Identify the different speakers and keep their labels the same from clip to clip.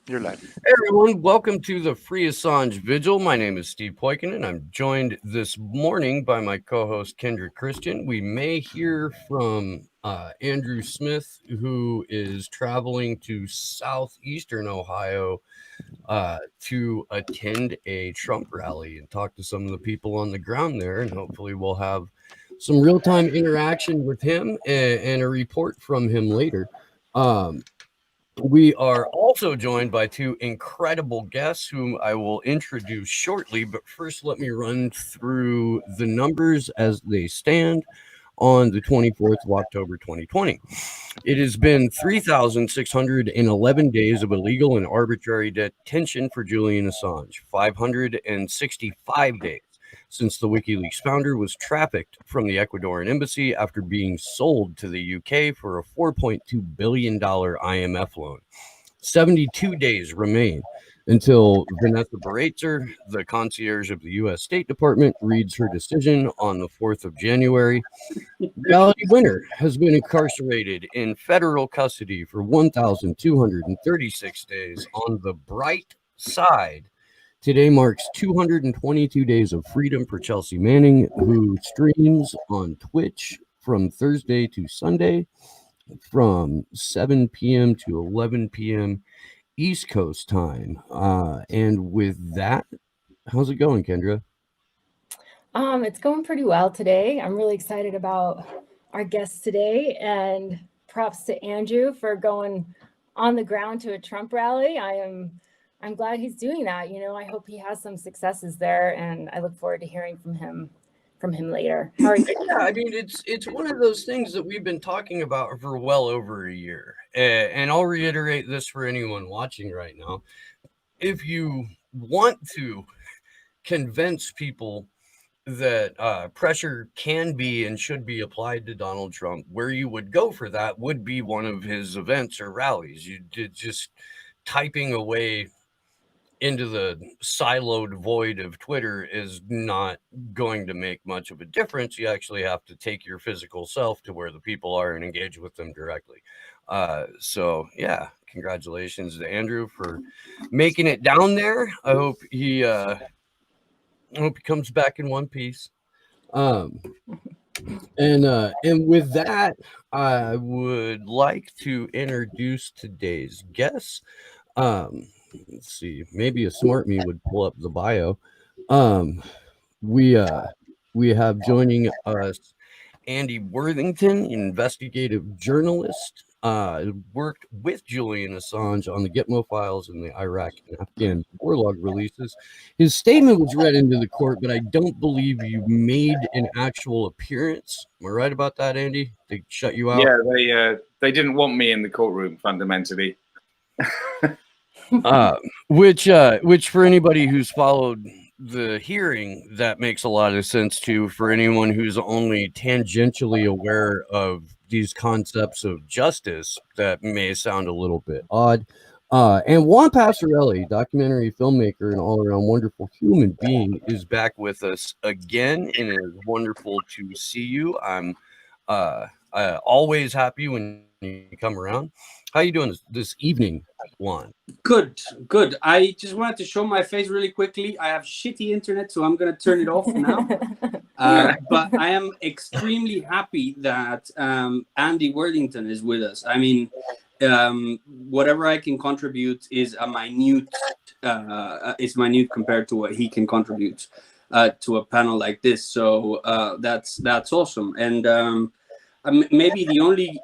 Speaker 1: You're live.
Speaker 2: Hey everyone, welcome to the Free Assange Vigil. My name is Steve Poikin, and I'm joined this morning by my co-host Kendra Christian. We may hear from Andrew Smith, who is traveling to southeastern Ohio to attend a Trump rally and talk to some of the people on the ground there, and hopefully we'll have some real-time interaction with him and a report from him later. We are also joined by two incredible guests whom I will introduce shortly. But first, let me run through the numbers as they stand on the 24th of October, 2020. It has been 3,611 days of illegal and arbitrary detention for Julian Assange, 565 days since the WikiLeaks founder was trafficked from the Ecuadorian embassy after being sold to the UK for a $4.2 billion IMF loan. 72 days remain until Vanessa Baratzer, the concierge of the U.S. State Department, reads her decision on the 4th of January. Reality Winner has been incarcerated in federal custody for 1,236 days. On the bright side, today marks 222 days of freedom for Chelsea Manning, who streams on Twitch from Thursday to Sunday from 7 p.m. to 11 p.m. East Coast time. And with that, how's it going, Kendra?
Speaker 3: It's going pretty well today. I'm really excited about our guests today, and props to Andrew for going on the ground to a Trump rally. I'm glad he's doing that. You know, I hope he has some successes there, and I look forward to hearing from him later. How are you?
Speaker 2: Yeah, I mean, it's one of those things that we've been talking about for well over a year. And I'll reiterate this for anyone watching right now. If you want to convince people that pressure can be and should be applied to Donald Trump, where you would go for that would be one of his events or rallies. You did just typing away into the siloed void of Twitter is not going to make much of a difference. You actually have to take your physical self to where the people are and engage with them directly. So yeah, congratulations to Andrew for making it down there. I hope he comes back in one piece. And with that, I would like to introduce today's guests. Let's see, maybe a smart me would pull up the bio. We have joining us Andy Worthington, investigative journalist, worked with Julian Assange on the Gitmo files and the Iraq and Afghan war log releases. His statement was read into the court, but I don't believe you made an actual appearance. Am I right about that, Andy? They shut you out?
Speaker 4: Yeah, they didn't want me in the courtroom, fundamentally.
Speaker 2: Which for anybody who's followed the hearing, that makes a lot of sense too. For anyone who's only tangentially aware of these concepts of justice, that may sound a little bit odd. And Juan Passarelli, documentary filmmaker and all-around wonderful human being, is back with us again, and it is wonderful to see you. I'm always happy when you come around. How you doing this evening, Juan?
Speaker 5: Good. I just wanted to show my face really quickly. I have shitty internet, so I'm going to turn it off now. But I am extremely happy that Andy Worthington is with us. I mean, whatever I can contribute is minute compared to what he can contribute to a panel like this. So that's awesome. And maybe the only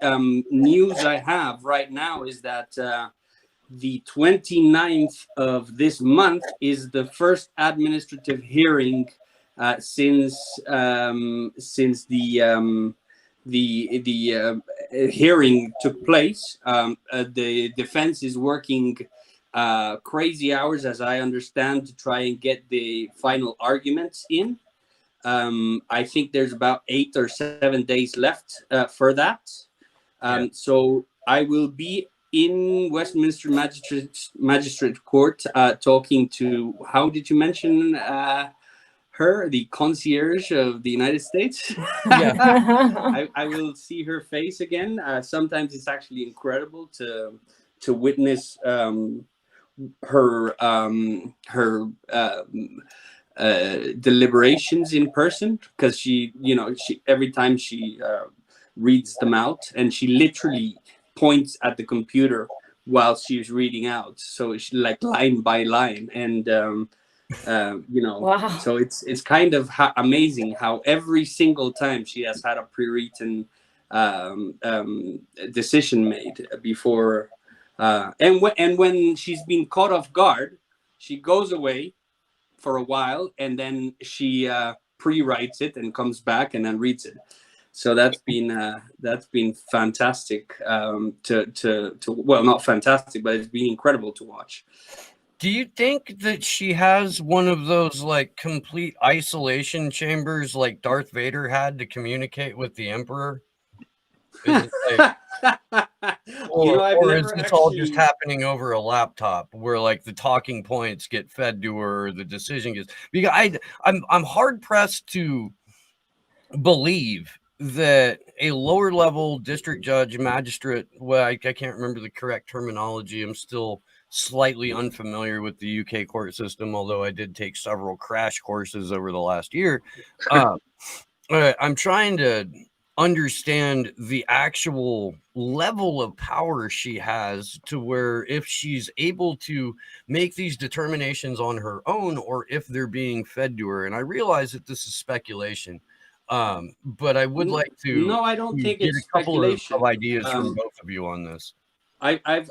Speaker 5: news I have right now is that the 29th of this month is the first administrative hearing since the hearing took place. The defense is working crazy hours, as I understand, to try and get the final arguments in. I think there's about 8 or 7 days left for that. So I will be in Westminster Magistrate Court talking to, how did you mention her, the concierge of the United States? I will see her face again. Sometimes it's actually incredible to to witness her deliberations in person, because she every time she reads them out, and she literally points at the computer while she's reading out, so she like line by line, and
Speaker 3: Wow.
Speaker 5: so it's kind of amazing how every single time she has had a pre-written decision made before, and when she's been caught off guard, she goes away for a while, and then she pre-writes it and comes back and then reads it. So that's been fantastic to well, not fantastic, but it's been incredible to watch.
Speaker 2: Do you think that she has one of those like complete isolation chambers like Darth Vader had to communicate with the Emperor? Is it like, or is this all just happening over a laptop where like the talking points get fed to her, the decision gets? Because I'm hard pressed to believe that a lower level district judge, magistrate, well, I can't remember the correct terminology. I'm still slightly unfamiliar with the UK court system, although I did take several crash courses over the last year. I'm trying to understand the actual level of power she has, to where if she's able to make these determinations on her own, or if they're being fed to her. And I realize that this is speculation, but I would like to
Speaker 5: I don't think
Speaker 2: get
Speaker 5: it's
Speaker 2: a couple
Speaker 5: speculation.
Speaker 2: of ideas from both of you on this.
Speaker 5: I've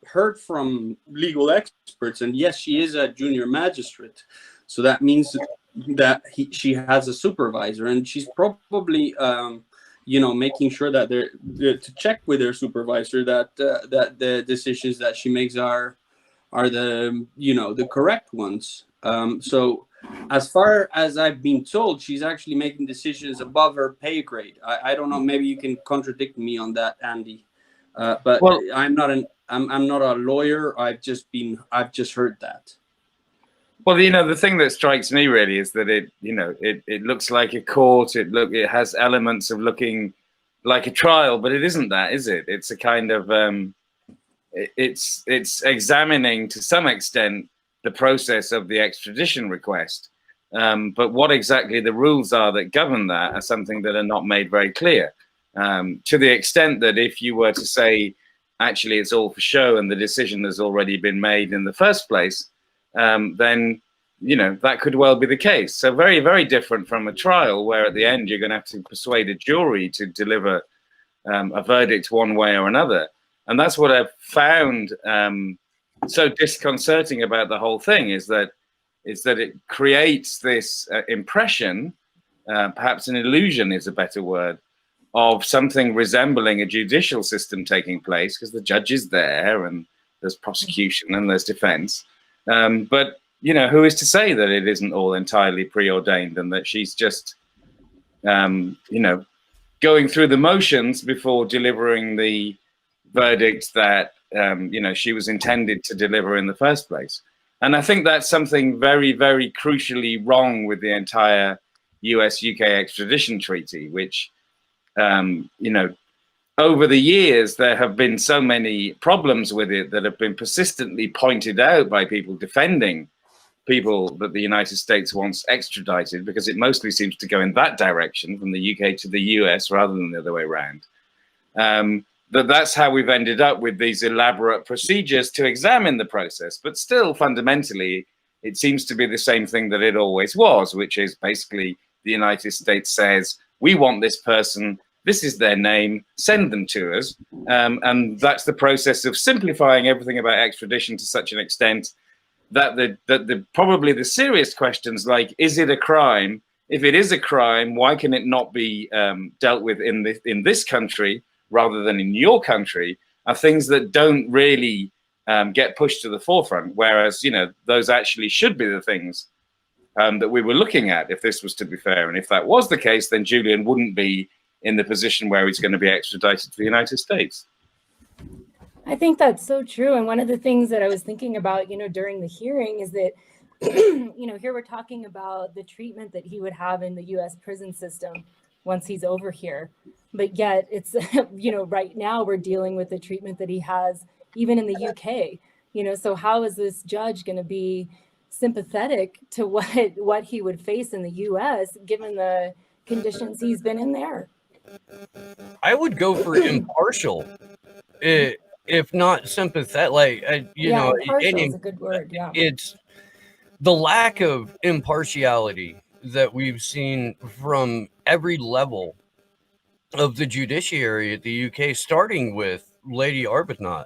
Speaker 5: heard from legal experts, and yes, she is a junior magistrate, so that means that she has a supervisor, and she's probably making sure that they're to check with their supervisor that the decisions that she makes are the the correct ones. So as far as I've been told, she's actually making decisions above her pay grade. I don't know, maybe you can contradict me on that, Andy. But well, I'm not a lawyer. I've just heard that.
Speaker 4: Well, the thing that strikes me really is that it looks like a court. It has elements of looking like a trial, but it isn't that, is it? It's a kind of it's examining to some extent the process of the extradition request, but what exactly the rules are that govern that are something that are not made very clear. To the extent that if you were to say, actually, it's all for show and the decision has already been made in the first place, then, that could well be the case. So very, very different from a trial where at the end you're going to have to persuade a jury to deliver a verdict one way or another. And that's what I've found so disconcerting about the whole thing, is that it creates this impression, perhaps an illusion is a better word, of something resembling a judicial system taking place, because the judge is there and there's prosecution and there's defense. But, who is to say that it isn't all entirely preordained and that she's just, going through the motions before delivering the verdict that, she was intended to deliver in the first place. And I think that's something very, very crucially wrong with the entire US-UK extradition treaty, which, over the years, there have been so many problems with it that have been persistently pointed out by people defending people that the United States wants extradited, because it mostly seems to go in that direction, from the UK to the US rather than the other way around. That's how we've ended up with these elaborate procedures to examine the process. But still, fundamentally, it seems to be the same thing that it always was, which is basically the United States says, we want this person, this is their name, send them to us. And that's the process of simplifying everything about extradition to such an extent that probably the serious questions like, is it a crime? If it is a crime, why can it not be dealt with in this country rather than in your country, are things that don't really get pushed to the forefront. Whereas, those actually should be the things that we were looking at if this was to be fair. And if that was the case, then Julian wouldn't be in the position where he's going to be extradited to the United States.
Speaker 3: I think that's so true. And one of the things that I was thinking about, during the hearing is that, here we're talking about the treatment that he would have in the U.S. prison system. once he's over here. But yet it's, you know, right now we're dealing with the treatment that he has even in the UK, you know, so how is this judge going to be sympathetic to what he would face in the US given the conditions he's been in there?
Speaker 2: I would go for impartial, if not sympathetic. Like, you know,
Speaker 3: impartial is a good word. Yeah.
Speaker 2: It's the lack of impartiality that we've seen from every level of the judiciary at the UK, starting with Lady Arbuthnot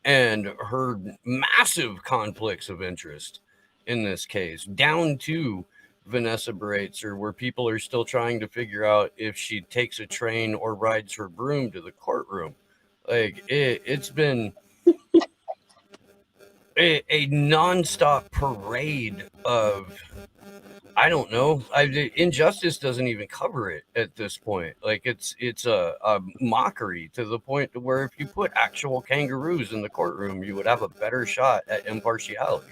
Speaker 2: and her massive conflicts of interest in this case, down to Vanessa Breitzer, where people are still trying to figure out if she takes a train or rides her broom to the courtroom. Like, it's been a nonstop parade of, I don't know. Injustice doesn't even cover it at this point. Like, it's a mockery to the point to where if you put actual kangaroos in the courtroom, you would have a better shot at impartiality.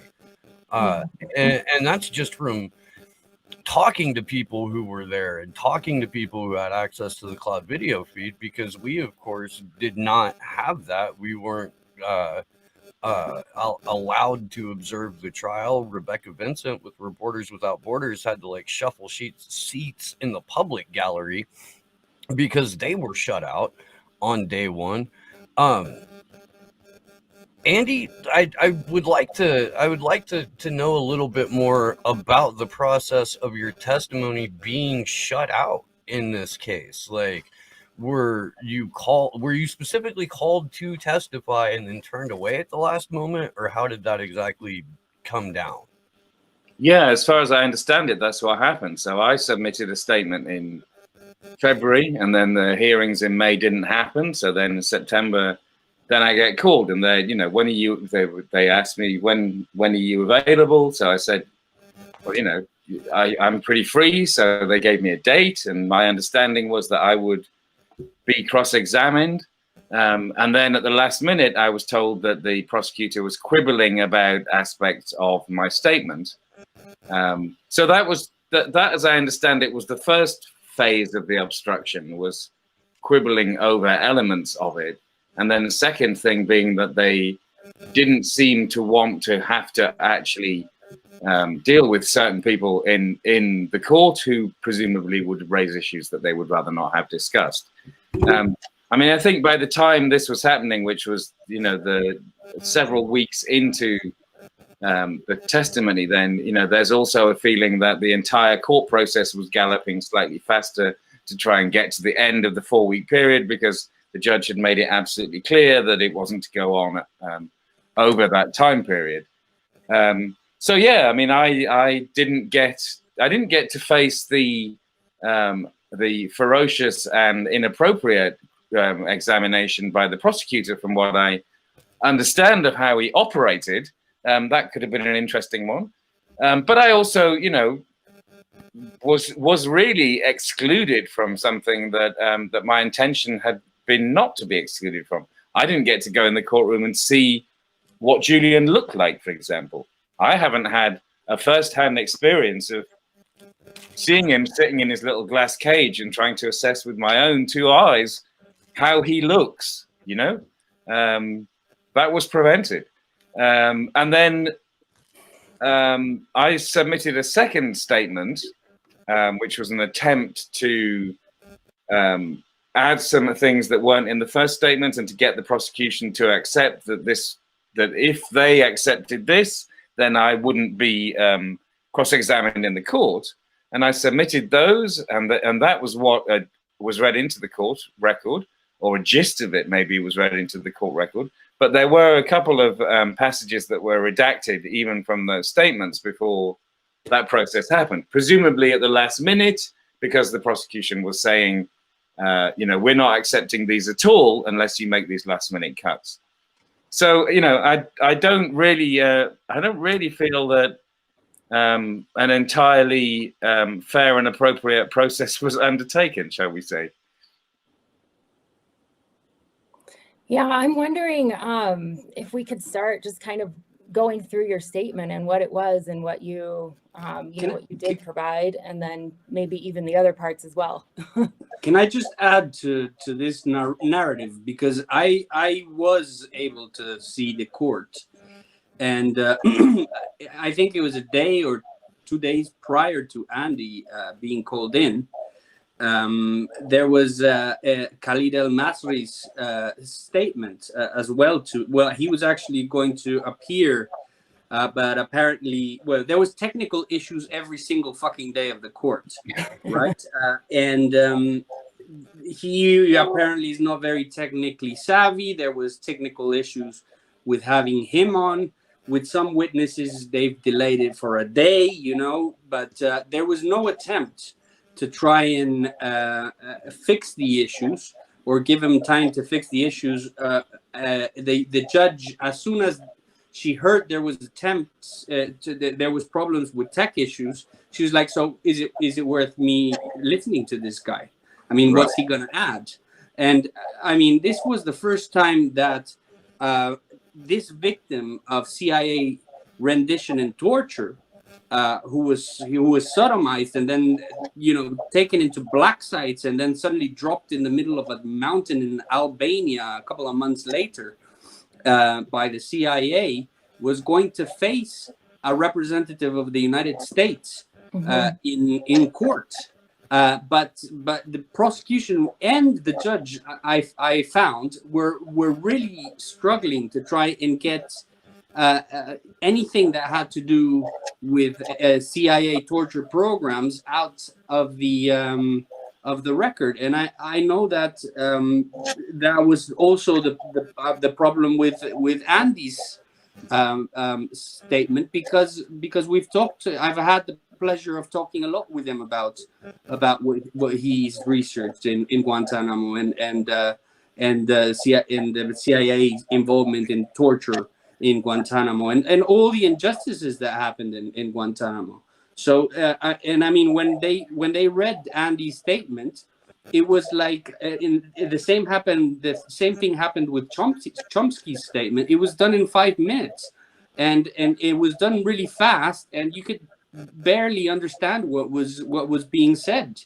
Speaker 2: And that's just from talking to people who were there and talking to people who had access to the cloud video feed, because we, of course, did not have that. We weren't allowed to observe the trial. Rebecca Vincent with Reporters Without Borders had to like shuffle seats in the public gallery because they were shut out on day one. Andy, I would like to know a little bit more about the process of your testimony being shut out in this case. Like, were you specifically called to testify and then turned away at the last moment, or how did that exactly come down?
Speaker 4: Yeah, as far as I understand it, that's what happened. So I submitted a statement in February, and then the hearings in May didn't happen. So then in September, then I get called, and they, you know, when are you? They asked me when are you available? So I said, well, you know, I'm pretty free. So they gave me a date, and my understanding was that I would be cross-examined. And then at the last minute, I was told that the prosecutor was quibbling about aspects of my statement. So that was that, as I understand it, was the first phase of the obstruction, was quibbling over elements of it. And then the second thing being that they didn't seem to want to have to actually deal with certain people in the court who presumably would raise issues that they would rather not have discussed. I mean, I think by the time this was happening, which was, you know, the several weeks into the testimony, then, you know, there's also a feeling that the entire court process was galloping slightly faster to try and get to the end of the 4-week period, because the judge had made it absolutely clear that it wasn't to go on over that time period. So yeah, I mean, I didn't get to face the ferocious and inappropriate examination by the prosecutor, from what I understand of how he operated. That could have been an interesting one. But I also, you know, was really excluded from something that that my intention had been not to be excluded from. I didn't get to go in the courtroom and see what Julian looked like, for example. I haven't had a first-hand experience of seeing him sitting in his little glass cage and trying to assess with my own 2 eyes how he looks, you know. That was prevented. And then I submitted a second statement, which was an attempt to add some things that weren't in the first statement, and to get the prosecution to accept that that if they accepted this, then I wouldn't be cross-examined in the court. And I submitted those, and that was what was read into the court record, or a gist of it maybe was read into the court record. But there were a couple of passages that were redacted even from those statements before that process happened, presumably at the last minute, because the prosecution was saying, you know, we're not accepting these at all unless you make these last-minute cuts. So, you know, I don't really feel that an entirely fair and appropriate process was undertaken, shall we say.
Speaker 3: Yeah, I'm wondering if we could start just kind of going through your statement and what it was and what you, what you did provide, and then maybe even the other parts as well.
Speaker 5: Can I just add to this narrative, because I was able to see the court, and I think it was a day or 2 days prior to Andy being called in. There was Khalid El Masri's statement as well. He was actually going to appear, but apparently, there was technical issues every single fucking day of the court, right? And he apparently is not very technically savvy. There was technical issues with having him on. With some witnesses, they've delayed it for a day, but there was no attempt to try and fix the issues or give him time to fix the issues. The judge, as soon as she heard there was attempts, there was problems with tech issues, she was like, "So is it worth me listening to this guy? I mean, what's he gonna add?" And I mean, this was the first time that this victim of CIA rendition and torture, who was sodomized and then taken into black sites and then suddenly dropped in the middle of a mountain in Albania a couple of months later by the CIA, was going to face a representative of the United States in court. But the prosecution and the judge, I found, were really struggling to try and get anything that had to do with CIA torture programs out of the record. And I know that that was also the problem with Andy's statement, because we've talked. I've had the pleasure of talking a lot with him about what he's researched in Guantanamo and the CIA's involvement in torture in Guantanamo and all the injustices that happened in Guantanamo. So and I mean, when they read Andy's statement, it was like the same thing happened with Chomsky's statement. It was done in 5 minutes, and it was done really fast, and you could barely understand what was being said.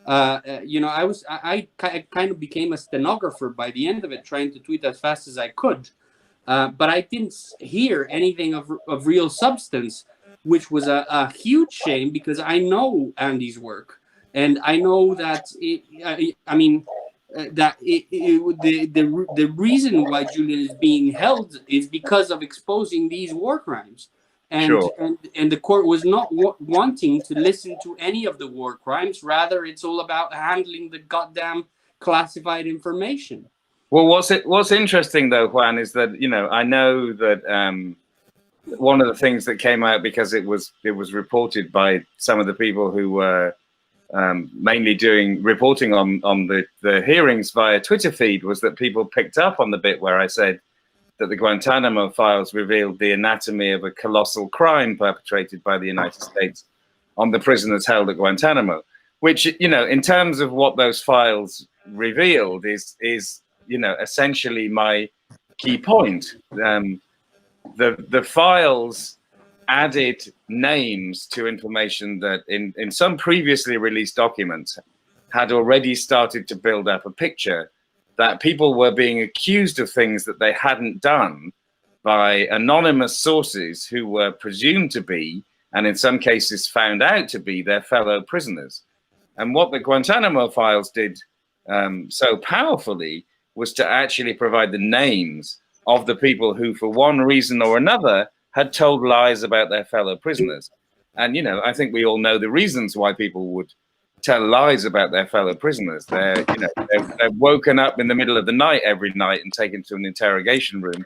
Speaker 5: I kind of became a stenographer by the end of it, trying to tweet as fast as I could, but I didn't hear anything of real substance, which was a huge shame, because I know Andy's work, and I know that the reason why Julian is being held is because of exposing these war crimes. And the court was not wanting to listen to any of the war crimes. Rather, it's all about handling the goddamn classified information.
Speaker 4: Well, what's interesting though, Juan, is that I know that one of the things that came out, because it was reported by some of the people who were mainly reporting on the hearings via Twitter feed, was that people picked up on the bit where I said that the Guantanamo files revealed the anatomy of a colossal crime perpetrated by the United States on the prisoners held at Guantanamo, which, in terms of what those files revealed is essentially my key point. The files added names to information that in some previously released documents had already started to build up a picture that people were being accused of things that they hadn't done by anonymous sources who were presumed to be, and in some cases found out to be, their fellow prisoners. And what the Guantanamo files did so powerfully was to actually provide the names of the people who, for one reason or another, had told lies about their fellow prisoners. And, I think we all know the reasons why people would tell lies about their fellow prisoners. They're woken up in the middle of the night every night and taken to an interrogation room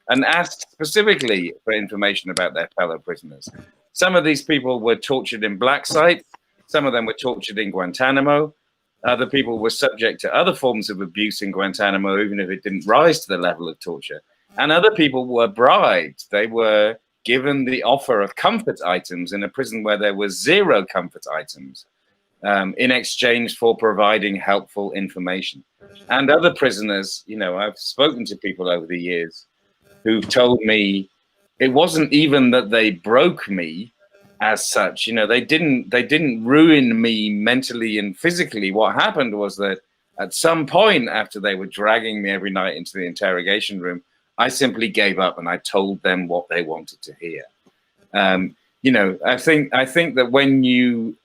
Speaker 4: and asked specifically for information about their fellow prisoners. Some of these people were tortured in black sites. Some of them were tortured in Guantanamo. Other people were subject to other forms of abuse in Guantanamo, even if it didn't rise to the level of torture. And other people were bribed. They were given the offer of comfort items in a prison where there was 0 comfort items, in exchange for providing helpful information. And other prisoners, I've spoken to people over the years who've told me it wasn't even that they broke me as such. You know, they didn't ruin me mentally and physically. What happened was that at some point after they were dragging me every night into the interrogation room, I simply gave up and I told them what they wanted to hear. You know, I think that when you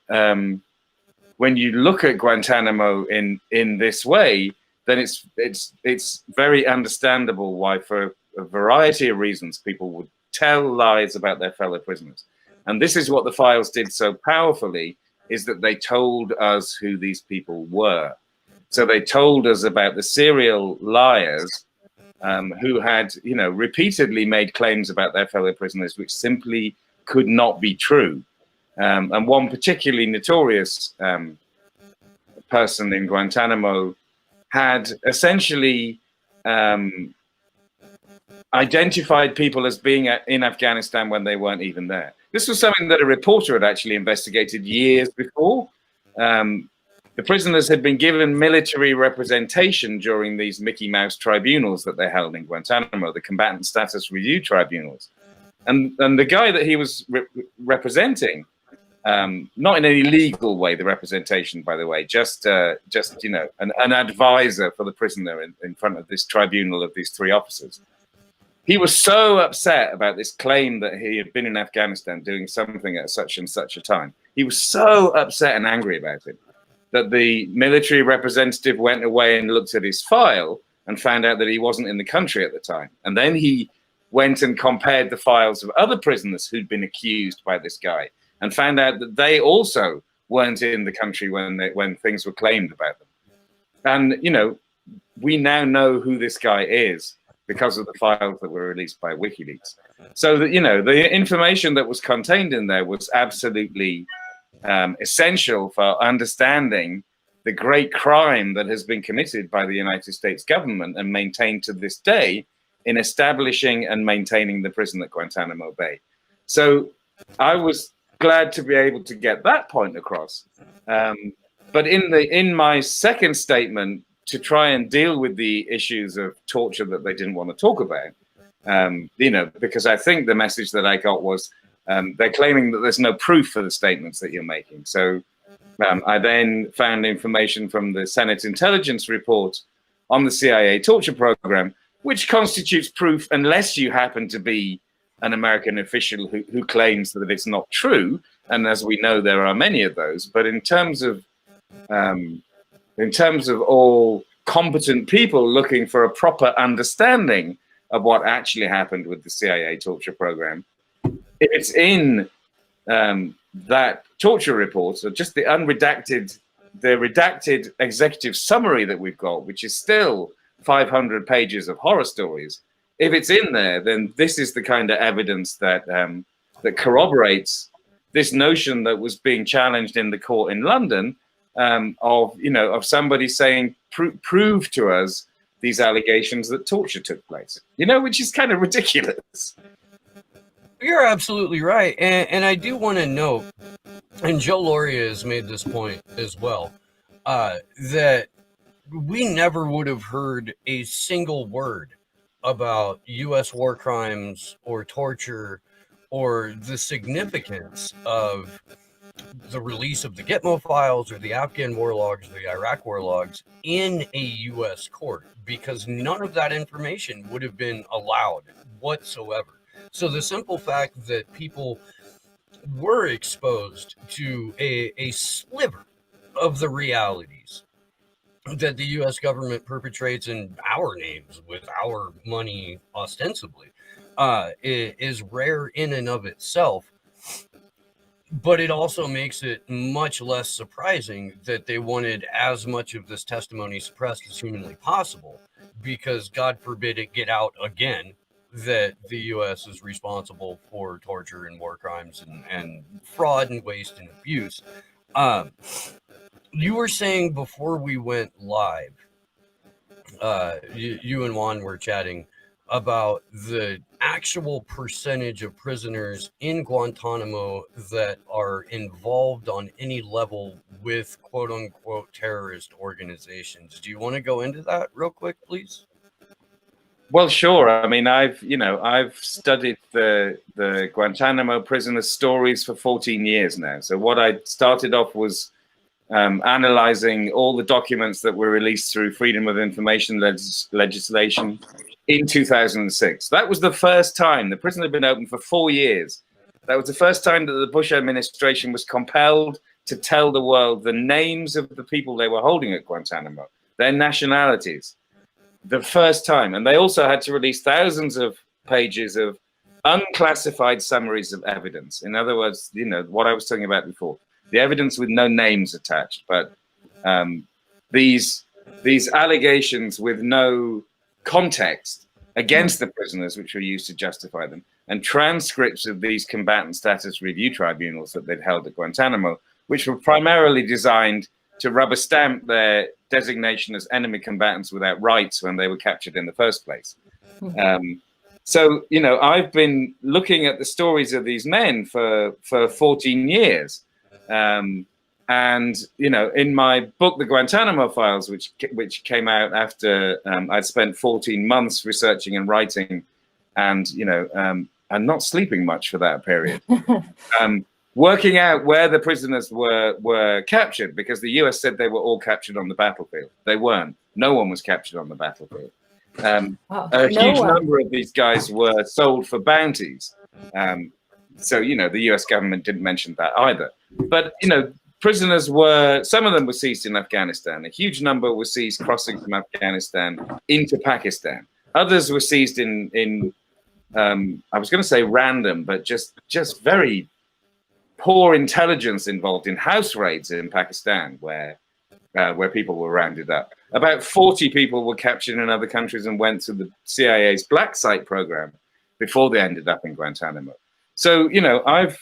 Speaker 4: look at Guantanamo in this way, then it's very understandable why, for a variety of reasons, people would tell lies about their fellow prisoners. And this is what the files did so powerfully, is that they told us who these people were. So they told us about the serial liars who had, you know, repeatedly made claims about their fellow prisoners which simply could not be true. And one particularly notorious person in Guantanamo had essentially identified people as being in Afghanistan when they weren't even there. This was something that a reporter had actually investigated years before. The prisoners had been given military representation during these Mickey Mouse tribunals that they held in Guantanamo, the combatant status review tribunals. And the guy that he was representing, not in any legal way, the representation, by the way, just you know, an advisor for the prisoner in front of this tribunal of these three officers. He was so upset about this claim that he had been in Afghanistan doing something at such and such a time. He was so upset and angry about it that the military representative went away and looked at his file and found out that he wasn't in the country at the time. And then he went and compared the files of other prisoners who'd been accused by this guy and found out that they also weren't in the country when things were claimed about them. And, you know, we now know who this guy is because of the files that were released by WikiLeaks. So that, you know, the information that was contained in there was absolutely essential for understanding the great crime that has been committed by the United States government and maintained to this day in establishing and maintaining the prison at Guantanamo Bay. So I was glad to be able to get that point across. But in my second statement, to try and deal with the issues of torture that they didn't want to talk about, you know, because I think the message that I got was they're claiming that there's no proof for the statements that you're making. So I then found information from the Senate intelligence report on the CIA torture program, which constitutes proof unless you happen to be an American official who claims that it's not true. And as we know, there are many of those. But in terms of all competent people looking for a proper understanding of what actually happened with the CIA torture program, it's in that torture report, so just the redacted executive summary that we've got, which is still 500 pages of horror stories. If it's in there, then this is the kind of evidence that that corroborates this notion that was being challenged in the court in London, of somebody saying, prove to us these allegations that torture took place, which is kind of ridiculous.
Speaker 2: You're absolutely right. And I do want to note, and Joe Loria has made this point as well, that we never would have heard a single word about U.S. war crimes or torture or the significance of the release of the Gitmo files or the Afghan war logs, or the Iraq war logs in a U.S. court, because none of that information would have been allowed whatsoever. So the simple fact that people were exposed to a sliver of the realities that the U.S. government perpetrates in our names with our money ostensibly is rare in and of itself. But it also makes it much less surprising that they wanted as much of this testimony suppressed as humanly possible, because God forbid it get out again that the U.S. is responsible for torture and war crimes and fraud and waste and abuse. You were saying before we went live, you and Juan were chatting about the actual percentage of prisoners in Guantanamo that are involved on any level with quote unquote terrorist organizations. Do you want to go into that real quick, please?
Speaker 4: Well, sure. I mean, I've studied the Guantanamo prisoners' stories for 14 years now. So what I started off was analyzing all the documents that were released through Freedom of Information legislation in 2006. That was the first time the prison had been open for 4 years. That was the first time that the Bush administration was compelled to tell the world the names of the people they were holding at Guantanamo, their nationalities. The first time. And they also had to release thousands of pages of unclassified summaries of evidence. In other words, you know, what I was talking about before, the evidence with no names attached, but these allegations with no context against the prisoners, which were used to justify them, and transcripts of these combatant status review tribunals that they'd held at Guantanamo, which were primarily designed to rubber stamp their designation as enemy combatants without rights when they were captured in the first place. So, you know, I've been looking at the stories of these men for 14 years. And, you know, in my book, The Guantanamo Files, which came out after I'd spent 14 months researching and writing and, you know, and not sleeping much for that period. Working out where the prisoners were captured, because the US said they were all captured on the battlefield. They weren't. No one was captured on the battlefield. A huge number of these guys were sold for bounties. So, you know, the US government didn't mention that either. But, you know, prisoners were, some of them were seized in Afghanistan. A huge number were seized crossing from Afghanistan into Pakistan. Others were seized in I was going to say random, but just very poor intelligence involved in house raids in Pakistan, where people were rounded up. About 40 people were captured in other countries and went through the CIA's black site program before they ended up in Guantanamo. So, you know, I've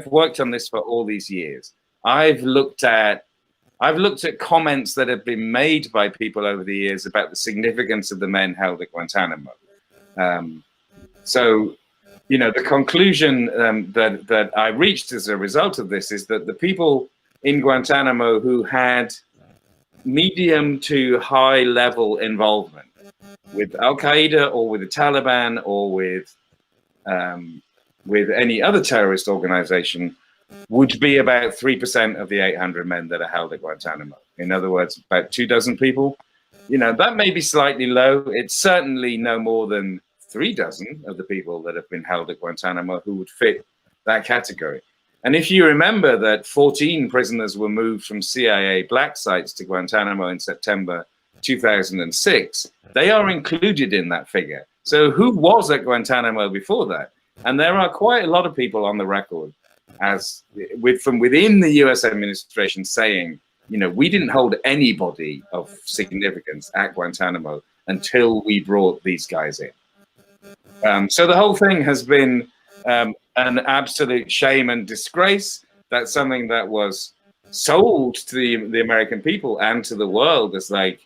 Speaker 4: worked on this for all these years. I've looked at comments that have been made by people over the years about the significance of the men held at Guantanamo. So, you know, the conclusion that I reached as a result of this is that the people in Guantanamo who had medium to high level involvement with Al-Qaeda or with the Taliban or with any other terrorist organization would be about 3% of the 800 men that are held at Guantanamo. In other words, about 24 people. You know, that may be slightly low. It's certainly no more than 36 of the people that have been held at Guantanamo who would fit that category. And if you remember that 14 prisoners were moved from CIA black sites to Guantanamo in September 2006, they are included in that figure. So who was at Guantanamo before that? And there are quite a lot of people on the record from within the US administration saying, you know, we didn't hold anybody of significance at Guantanamo until we brought these guys in. So the whole thing has been an absolute shame and disgrace. That's something that was sold to the American people and to the world as like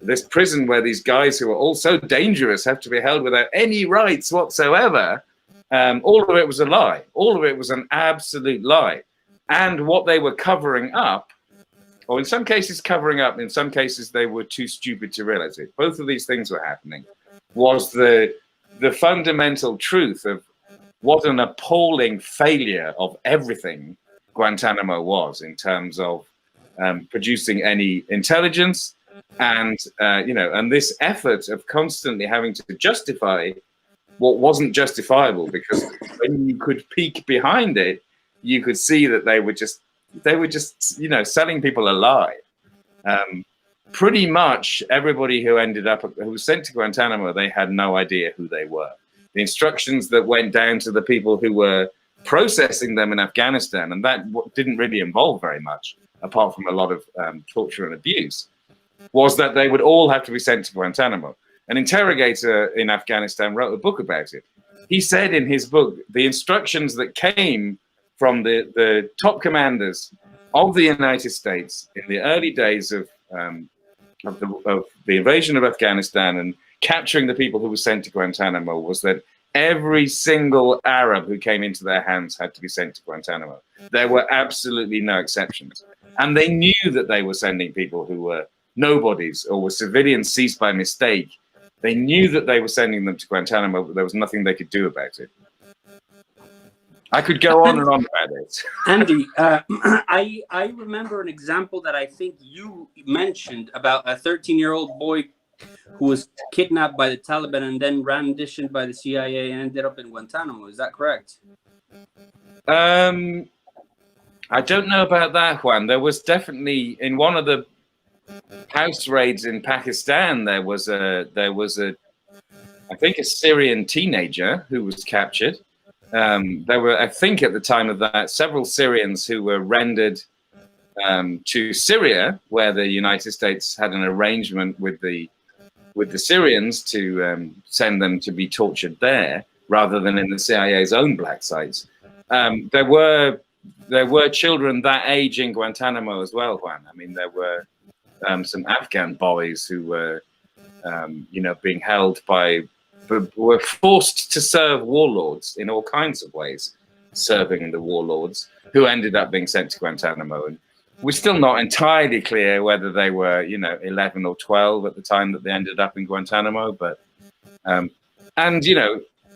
Speaker 4: this prison where these guys who are all so dangerous have to be held without any rights whatsoever. All of it was a lie. All of it was an absolute lie. And what they were covering up, or in some cases covering up, in some cases they were too stupid to realize it. Both of these things were happening. Was the fundamental truth of what an appalling failure of everything Guantanamo was in terms of producing any intelligence, and you know, and this effort of constantly having to justify what wasn't justifiable, because when you could peek behind it, you could see that they were just you know, selling people a lie. Pretty much everybody who was sent to Guantanamo, they had no idea who they were. The instructions that went down to the people who were processing them in Afghanistan, and that didn't really involve very much, apart from a lot of torture and abuse, was that they would all have to be sent to Guantanamo. An interrogator in Afghanistan wrote a book about it. He said in his book, the instructions that came from the top commanders of the United States in the early days of the invasion of Afghanistan and capturing the people who were sent to Guantanamo was that every single Arab who came into their hands had to be sent to Guantanamo. There were absolutely no exceptions. And they knew that they were sending people who were nobodies or were civilians seized by mistake They knew that they were sending them to Guantanamo, but there was nothing they could do about it. I could go on and on about it.
Speaker 5: Andy, I remember an example that I think you mentioned about a 13-year-old boy who was kidnapped by the Taliban and then renditioned by the CIA and ended up in Guantanamo. Is that correct?
Speaker 4: I don't know about that, Juan. There was definitely, in one of the house raids in Pakistan, there was a I think a Syrian teenager who was captured. There were, I think at the time of that, several Syrians who were rendered to Syria, where the United States had an arrangement with the Syrians to send them to be tortured there, rather than in the CIA's own black sites. There were children that age in Guantanamo as well, Juan. I mean, there were some Afghan boys who were, being held were forced to serve warlords in all kinds of ways, serving the warlords, who ended up being sent to Guantanamo. And we're still not entirely clear whether they were, 11 or 12 at the time that they ended up in Guantanamo. But,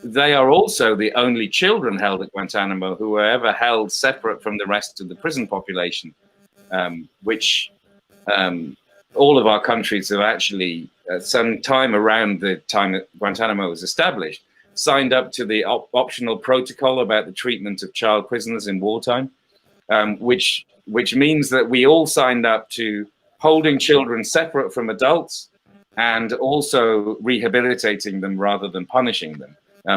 Speaker 4: they are also the only children held at Guantanamo who were ever held separate from the rest of the prison population, which all of our countries have actually, some time around the time that Guantanamo was established, signed up to the optional protocol about the treatment of child prisoners in wartime, which means that we all signed up to holding children separate from adults and also rehabilitating them rather than punishing them.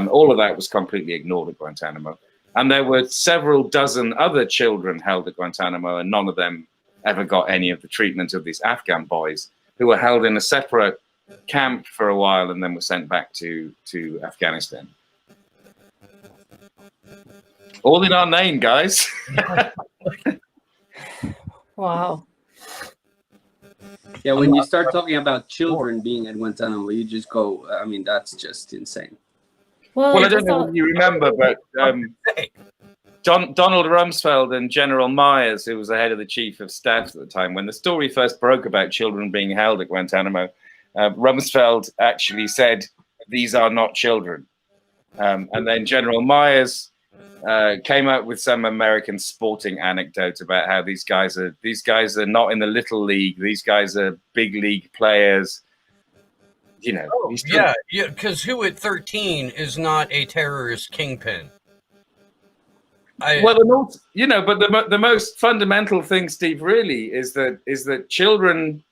Speaker 4: All of that was completely ignored at Guantanamo. And there were several dozen other children held at Guantanamo, and none of them ever got any of the treatment of these Afghan boys who were held in a separate camp for a while and then were sent back to Afghanistan. All in our name, guys.
Speaker 3: Wow.
Speaker 5: Yeah, when you start talking about children being at Guantanamo, you just go, I mean, that's just insane.
Speaker 3: Well,
Speaker 4: I don't know if you remember, but Donald Rumsfeld and General Myers, who was the head of the chief of staff at the time, when the story first broke about children being held at Guantanamo, Rumsfeld actually said, "These are not children." And then General Myers came up with some American sporting anecdote about how these guys are not in the little league. These guys are big league players.
Speaker 2: Because who at 13 is not a terrorist kingpin?
Speaker 4: But the most fundamental thing, Steve, really is that children,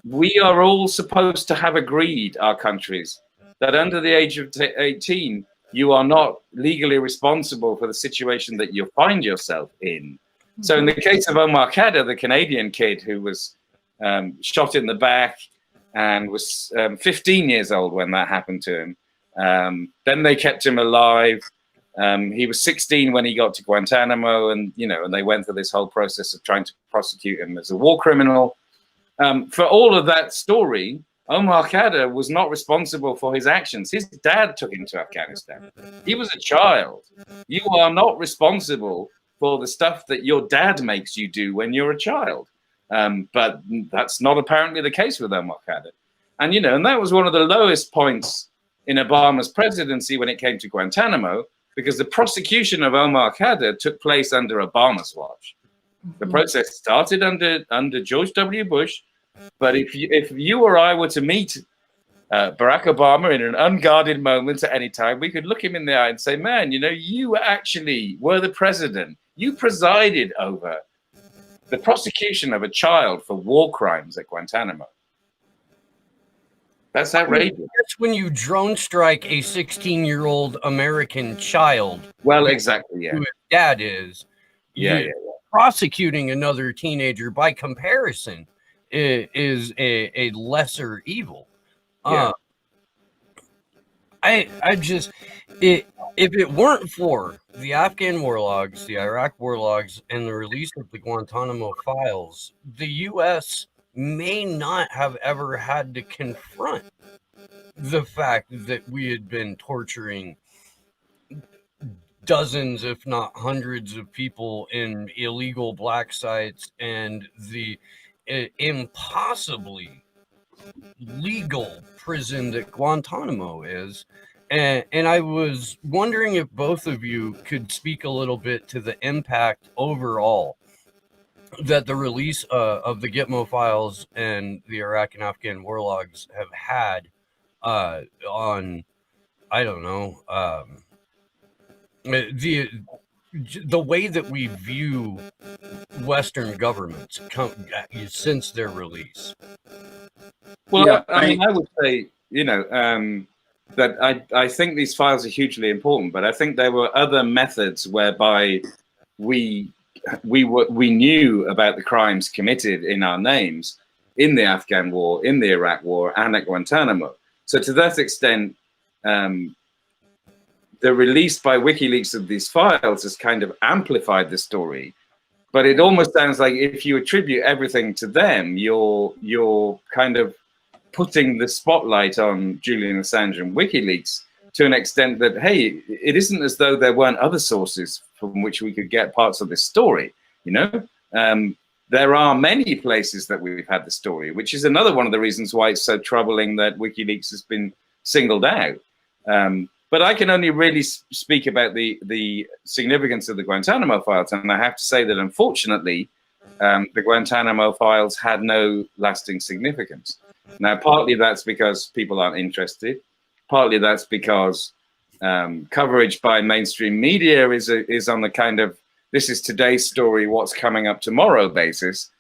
Speaker 4: we are all supposed to have agreed, our countries, that under the age of 18, you are not legally responsible for the situation that you find yourself in. So in the case of Omar Khadr, the Canadian kid who was shot in the back and was 15 years old when that happened to him, then they kept him alive. He was 16 when he got to Guantanamo, and they went through this whole process of trying to prosecute him as a war criminal. For all of that story, Omar Khadr was not responsible for his actions. His dad took him to Afghanistan. He was a child. You are not responsible for the stuff that your dad makes you do when you're a child. But that's not apparently the case with Omar Khadr. And that was one of the lowest points in Obama's presidency when it came to Guantanamo, because the prosecution of Omar Khadr took place under Obama's watch. The process started under George W. Bush, but if you or I were to meet Barack Obama in an unguarded moment at any time, we could look him in the eye and say, "Man, you actually were the president. You presided over the prosecution of a child for war crimes at Guantanamo." That's outrageous.
Speaker 2: That's when you drone strike a 16-year-old American child.
Speaker 4: Well, exactly, yeah.
Speaker 2: Who his dad is.
Speaker 4: Yeah.
Speaker 2: Prosecuting another teenager, by comparison, is a lesser evil.
Speaker 4: Yeah.
Speaker 2: If it weren't for the Afghan war logs, the Iraq war logs, and the release of the Guantanamo files, the U.S. may not have ever had to confront the fact that we had been torturing dozens, if not hundreds, of people in illegal black sites, and the impossibly legal prison that Guantanamo is. And I was wondering if both of you could speak a little bit to the impact overall that the release of the Gitmo files and the Iraq and Afghan war logs have had on, I don't know, the way that we view Western governments since their release.
Speaker 4: Well,
Speaker 5: Yeah,
Speaker 4: I mean, I would say, that I think these files are hugely important, but I think there were other methods whereby we knew about the crimes committed in our names in the Afghan war, in the Iraq war, and at Guantanamo. So to that extent, the release by WikiLeaks of these files has kind of amplified the story. But it almost sounds like if you attribute everything to them, you're kind of putting the spotlight on Julian Assange and WikiLeaks to an extent that, hey, it isn't as though there weren't other sources from which we could get parts of this story. There are many places that we've had the story, which is another one of the reasons why it's so troubling that WikiLeaks has been singled out. But I can only really speak about the significance of the Guantanamo files. And I have to say that, unfortunately, the Guantanamo files had no lasting significance. Now, partly that's because people aren't interested. Partly that's because coverage by mainstream media is on the kind of, this is today's story, what's coming up tomorrow basis.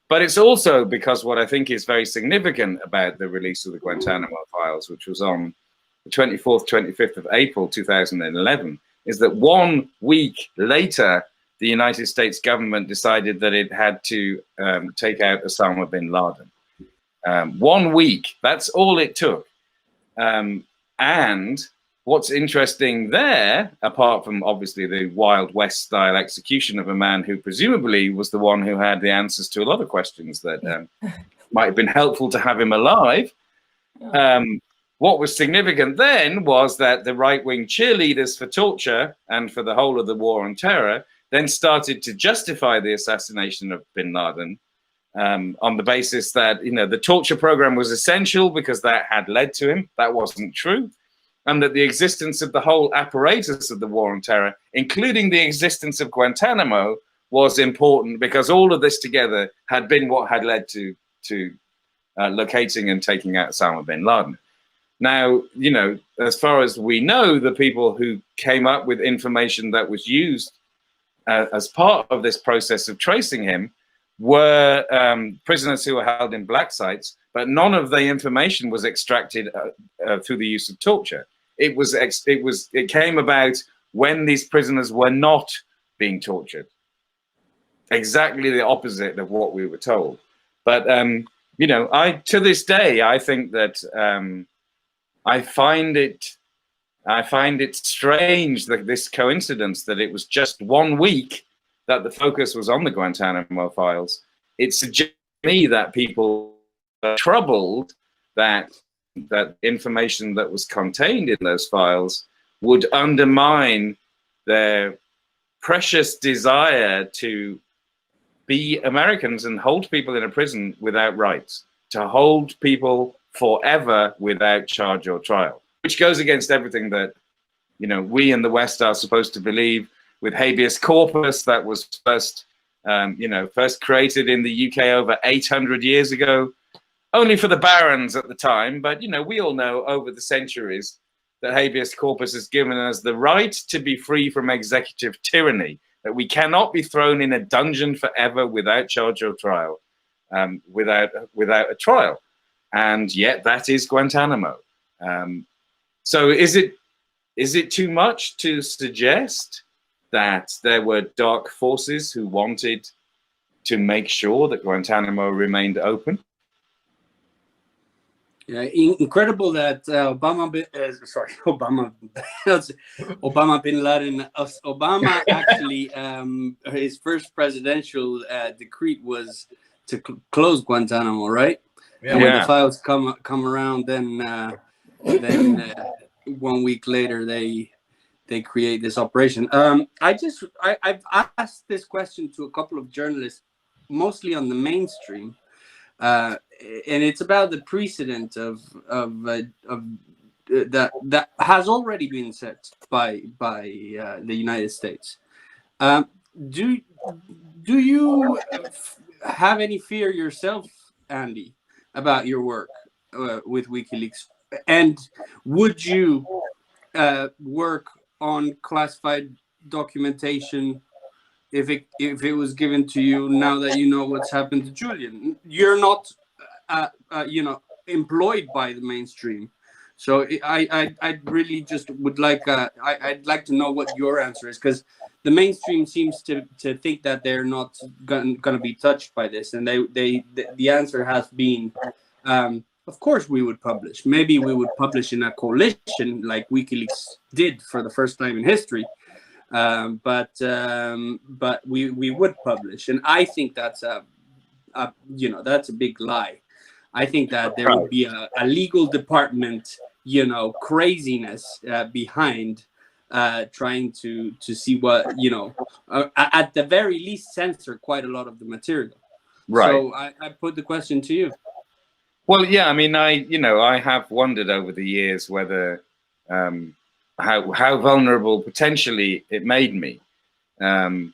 Speaker 4: But it's also because what I think is very significant about the release of the Guantanamo files, which was on the 24th, 25th of April, 2011, is that 1 week later, the United States government decided that it had to take out Osama bin Laden. 1 week, that's all it took. And what's interesting there, apart from obviously the Wild West style execution of a man who presumably was the one who had the answers to a lot of questions that might have been helpful to have him alive. What was significant then was that the right-wing cheerleaders for torture and for the whole of the war on terror then started to justify the assassination of bin Laden on the basis that, the torture program was essential because that had led to him. That wasn't true. And that the existence of the whole apparatus of the war on terror, including the existence of Guantanamo, was important because all of this together had been what had led to locating and taking out Osama bin Laden. Now, as far as we know, the people who came up with information that was used as part of this process of tracing him were prisoners who were held in black sites, but none of the information was extracted through the use of torture. It came about when these prisoners were not being tortured. Exactly the opposite of what we were told. But to this day, I think that I find it strange that this coincidence that it was just 1 week that the focus was on the Guantanamo files. It suggests to me that people are troubled that information that was contained in those files would undermine their precious desire to be Americans and hold people in a prison without rights, to hold people forever without charge or trial, which goes against everything that we in the West are supposed to believe. With habeas corpus, that was first created in the UK over 800 years ago, only for the barons at the time. But we all know over the centuries that habeas corpus has given us the right to be free from executive tyranny, that we cannot be thrown in a dungeon forever without charge or trial, without a trial. And yet that is Guantanamo. So is it too much to suggest that there were dark forces who wanted to make sure that Guantanamo remained open?
Speaker 5: Yeah, incredible that Obama bin Laden. Obama actually, his first presidential decree was to close Guantanamo, right?
Speaker 2: Yeah.
Speaker 5: And when the files come around, then 1 week later they create this operation. I've asked this question to a couple of journalists, mostly on the mainstream, and it's about the precedent of that has already been set by the United States. Do you have any fear yourself, Andy, about your work with WikiLeaks? And would you work on classified documentation if it was given to you now that you know what's happened to Julian? You're not employed by the mainstream, so I really just would like I'd like to know what your answer is, because the mainstream seems to think that they're not going to be touched by this, and the answer has been, of course we would publish. Maybe we would publish in a coalition like WikiLeaks did for the first time in history, but we would publish, and I think that's that's a big lie. I think that there would be a legal department, craziness behind trying to see what, at the very least censor quite a lot of the material.
Speaker 4: Right.
Speaker 5: So I put the question to you.
Speaker 4: Well, yeah, I mean, I have wondered over the years whether how vulnerable potentially it made me. And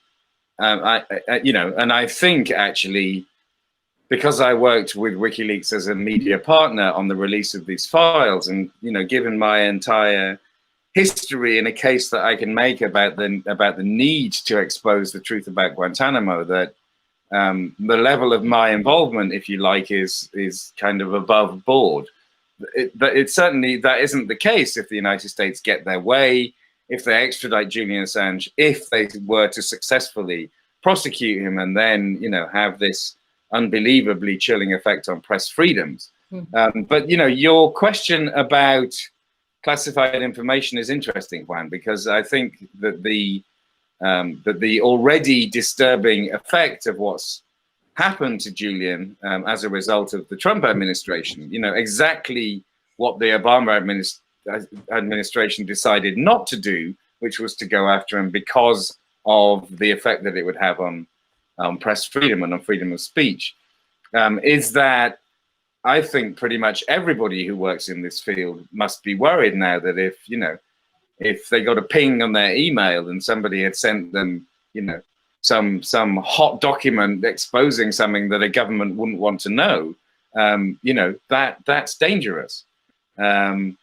Speaker 4: I think actually, because I worked with WikiLeaks as a media partner on the release of these files, and given my entire history in a case that I can make about the need to expose the truth about Guantanamo, that the level of my involvement, if you like, is kind of above board. But it certainly that isn't the case if the United States get their way, if they extradite Julian Assange, if they were to successfully prosecute him, and then have this unbelievably chilling effect on press freedoms. But your question about classified information is interesting, Juan, because I think that the already disturbing effect of what's happened to Julian as a result of the Trump administration, exactly what the Obama administration decided not to do, which was to go after him because of the effect that it would have on press freedom and on freedom of speech, is that I think pretty much everybody who works in this field must be worried now that if they got a ping on their email and somebody had sent them, some hot document exposing something that a government wouldn't want to know, that's dangerous. I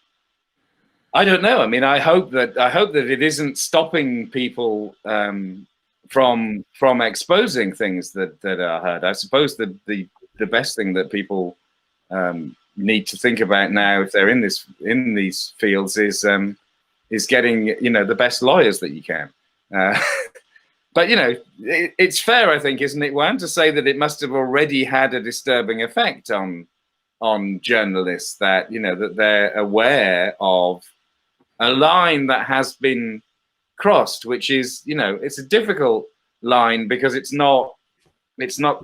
Speaker 4: don't know. I mean, I hope that it isn't stopping people from exposing things that are heard. I suppose that the best thing that people need to think about now, if they're in these fields, is getting the best lawyers that you can. But it's fair, I think, isn't it, Juan, to say that it must have already had a disturbing effect on journalists, that that they're aware of a line that has been crossed, which is it's a difficult line because it's not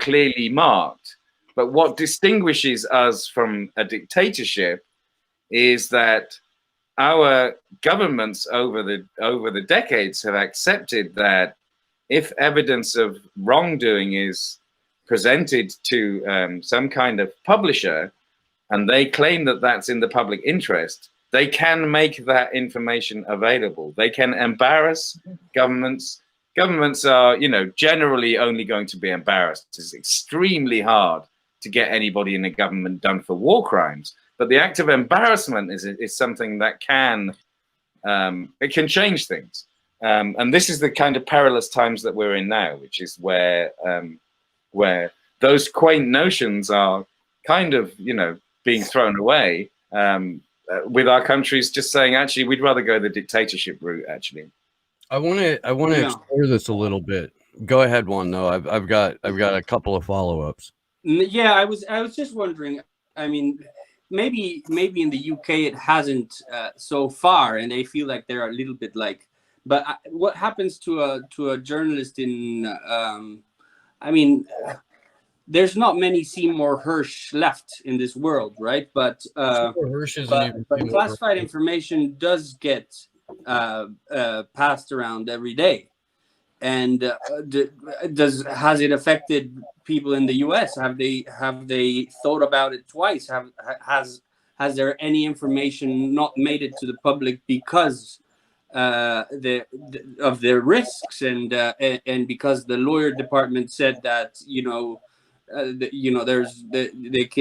Speaker 4: clearly marked. But what distinguishes us from a dictatorship is that our governments over the decades have accepted that if evidence of wrongdoing is presented to some kind of publisher, and they claim that that's in the public interest, they can make that information available. They can embarrass governments. Governments are, generally only going to be embarrassed. It's extremely hard to get anybody in the government done for war crimes. But the act of embarrassment is something that can change things. And this is the kind of perilous times that we're in now, which is where those quaint notions are kind of, being thrown away, with our countries just saying, actually, we'd rather go the dictatorship route. Actually,
Speaker 2: I want to explore this a little bit. Go ahead, Juan. Though I've got a couple of follow-ups.
Speaker 5: Yeah, I was just wondering. I mean, maybe in the UK it hasn't so far, and they feel like they're a little bit like. But what happens to a journalist in? I mean, there's not many Seymour Hersh left in this world, right? But classified information does get passed around every day, And has it affected people in the U.S.? Have they thought about it twice? Has there any information not made it to the public because of the risks, and because the lawyer department said that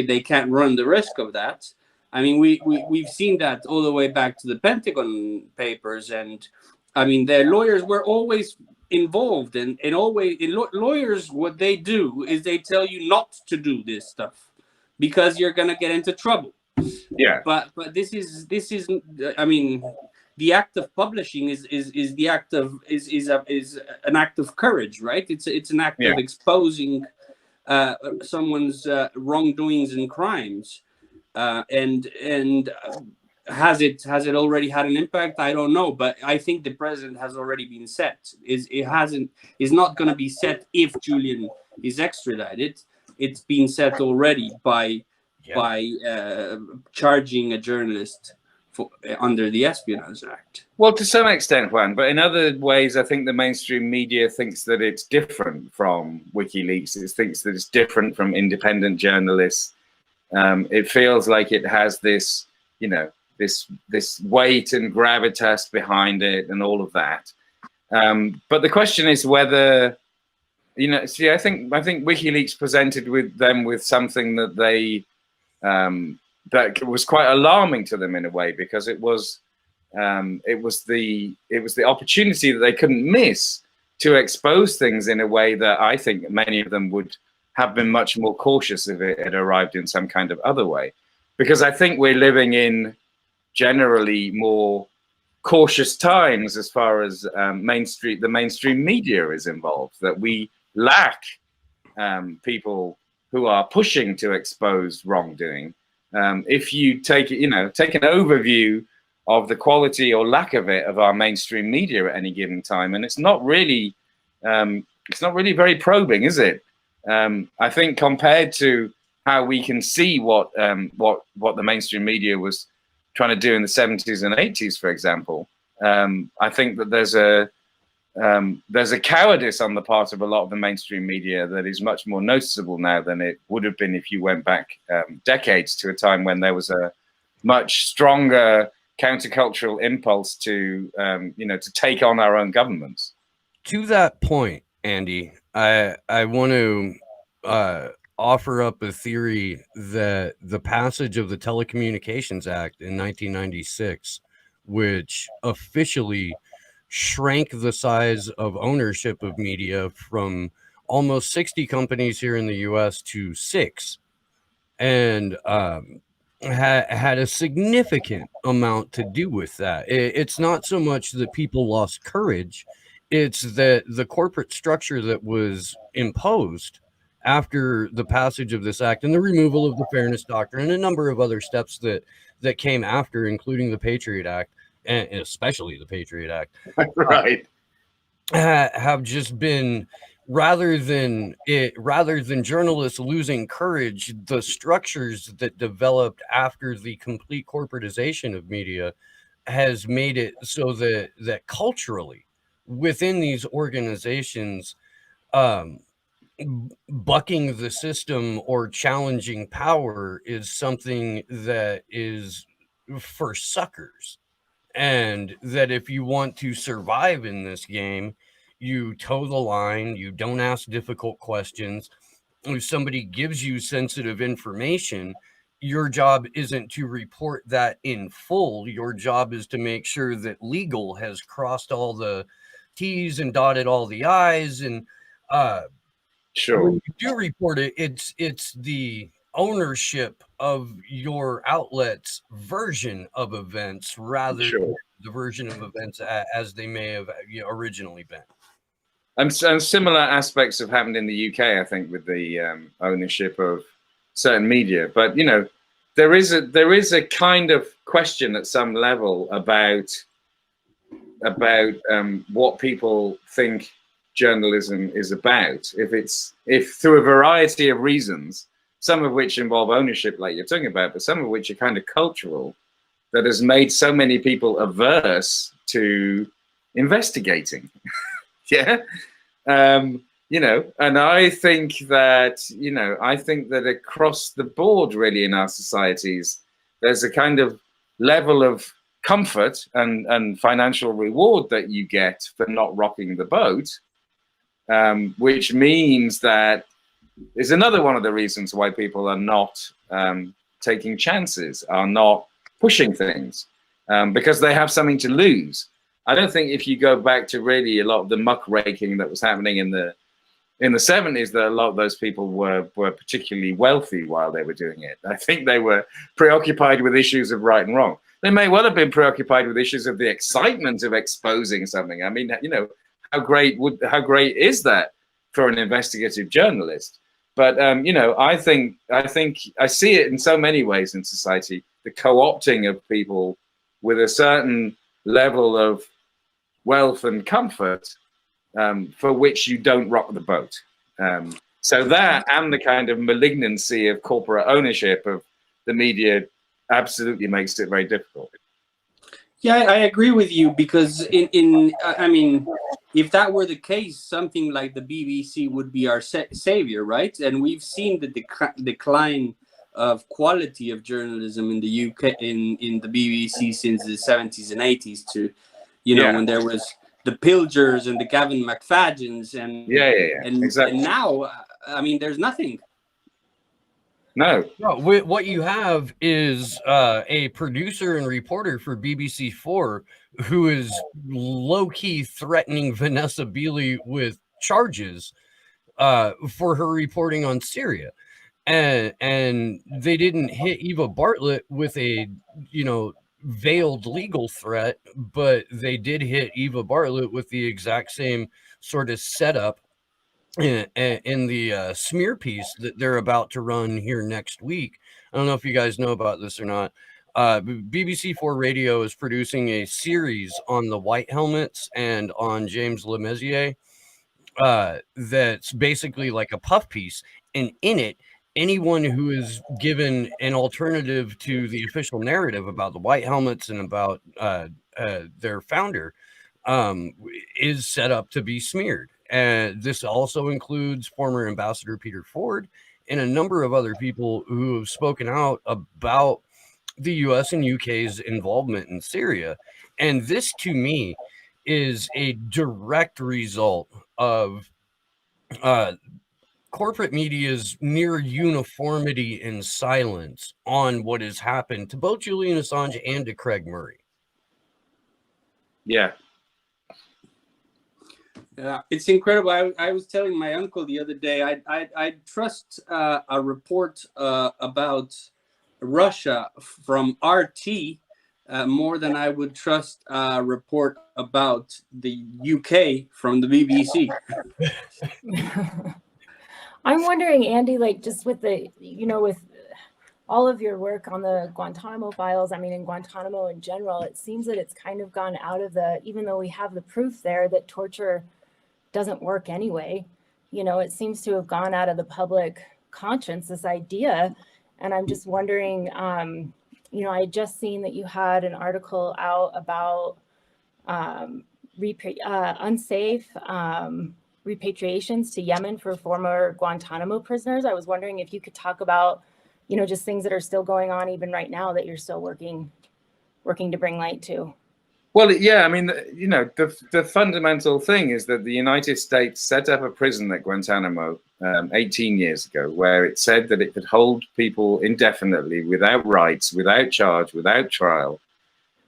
Speaker 5: they can't run the risk of that? I mean, we've seen that all the way back to the Pentagon Papers, and I mean, their lawyers were always involved, and always lawyers, what they do is they tell you not to do this stuff because you're gonna get into trouble.
Speaker 4: Yeah.
Speaker 5: But this is I mean, the act of publishing is the act of is an act of courage, right? It's an act of exposing someone's wrongdoings and crimes, and has it already had an impact? I don't know, but I think the president has already been set. Is not going to be set if Julian is extradited. It's been set already by charging a journalist under the Espionage Act.
Speaker 4: Well, to some extent, Juan, but in other ways, I think the mainstream media thinks that it's different from WikiLeaks. It thinks that it's different from independent journalists. It feels like it has this, this weight and gravitas behind it and all of that. But the question is whether, I think WikiLeaks presented them with something that they that was quite alarming to them in a way, because it was the opportunity that they couldn't miss to expose things in a way that I think many of them would have been much more cautious if it had arrived in some kind of other way. Because I think we're living in generally more cautious times as far as the mainstream media is involved, that we lack people who are pushing to expose wrongdoing. If you take an overview of the quality or lack of it of our mainstream media at any given time, and it's not really very probing, is it? I think compared to how we can see what the mainstream media was trying to do in the 70s and 80s, for example, I think that there's a cowardice on the part of a lot of the mainstream media that is much more noticeable now than it would have been if you went back decades to a time when there was a much stronger countercultural impulse to take on our own governments.
Speaker 2: To that point, Andy, I want to offer up a theory that the passage of the Telecommunications Act in 1996, which officially shrank the size of ownership of media from almost 60 companies here in the US to 6, and had a significant amount to do with that. It's not so much that people lost courage, it's that the corporate structure that was imposed after the passage of this act and the removal of the Fairness Doctrine and a number of other steps that came after, including the Patriot Act, and especially the Patriot Act,
Speaker 4: right,
Speaker 2: have just been, rather than journalists losing courage, the structures that developed after the complete corporatization of media has made it so that culturally within these organizations, bucking the system or challenging power is something that is for suckers. And that if you want to survive in this game, you toe the line, you don't ask difficult questions. If somebody gives you sensitive information, your job isn't to report that in full. Your job is to make sure that legal has crossed all the T's and dotted all the I's. And
Speaker 4: sure,
Speaker 2: when you do report it, it's the ownership of your outlet's version of events rather than the version of events as they may have originally been.
Speaker 4: And similar aspects have happened in the UK, I think, with the ownership of certain media. But there is a kind of question at some level about what people think journalism is about. If through a variety of reasons, some of which involve ownership, like you're talking about, but some of which are kind of cultural, that has made so many people averse to investigating. Yeah. You know, and I think that, you know, I think that across the board, really, in our societies, there's a kind of level of comfort and financial reward that you get for not rocking the boat, which means that is another one of the reasons why people are not taking chances, are not pushing things, because they have something to lose. I don't think if you go back to really a lot of the muckraking that was happening in the 70s, that a lot of those people were particularly wealthy while they were doing it. I think they were preoccupied with issues of right and wrong. They may well have been preoccupied with issues of the excitement of exposing something. I mean, you know, how great is that for an investigative journalist? But you know, I think I see it in so many ways in society, the co-opting of people with a certain level of wealth and comfort, for which you don't rock the boat. So that and the kind of malignancy of corporate ownership of the media absolutely makes it very difficult.
Speaker 5: Yeah, I agree with you, because I mean, if that were the case, something like the BBC would be our savior, right? And we've seen the decline of quality of journalism in the UK, in the BBC since the 70s and 80s, to, you know, when there was the Pilgers and the Gavin McFadgens and exactly. And now, I mean, there's nothing.
Speaker 4: No.
Speaker 2: What you have is a producer and reporter for BBC 4 who is low-key threatening Vanessa Beeley with charges for her reporting on Syria. And they didn't hit Eva Bartlett with a, you know, veiled legal threat, but they did hit Eva Bartlett with the exact same sort of setup in the smear piece that they're about to run here next week. I don't know if you guys know about this or not. BBC 4 Radio is producing a series on the White Helmets and on James Le Mesurier that's basically like a puff piece, and in it, anyone who is given an alternative to the official narrative about the White Helmets and about their founder is set up to be smeared. And this also includes former Ambassador Peter Ford and a number of other people who have spoken out about the US and UK's involvement in Syria. And this, to me, is a direct result of corporate media's near uniformity and silence on what has happened to both Julian Assange and to Craig Murray.
Speaker 4: Yeah.
Speaker 5: Yeah, it's incredible. I was telling my uncle the other day, I trust a report about Russia from RT more than I would trust a report about the UK from the BBC.
Speaker 3: I'm wondering, Andy, like, just with the, you know, with all of your work on the Guantanamo files, I mean, in Guantanamo in general, it seems that it's kind of gone out of the, even though we have the proof there that torture doesn't work anyway, you know, it seems to have gone out of the public conscience, this idea. And I'm just wondering, you know, I had just seen that you had an article out about unsafe repatriations to Yemen for former Guantanamo prisoners. I was wondering if you could talk about, you know, just things that are still going on even right now that you're still working to bring light to.
Speaker 4: Well, yeah, I mean, you know, the fundamental thing is that the United States set up a prison at Guantanamo 18 years ago, where it said that it could hold people indefinitely without rights, without charge, without trial.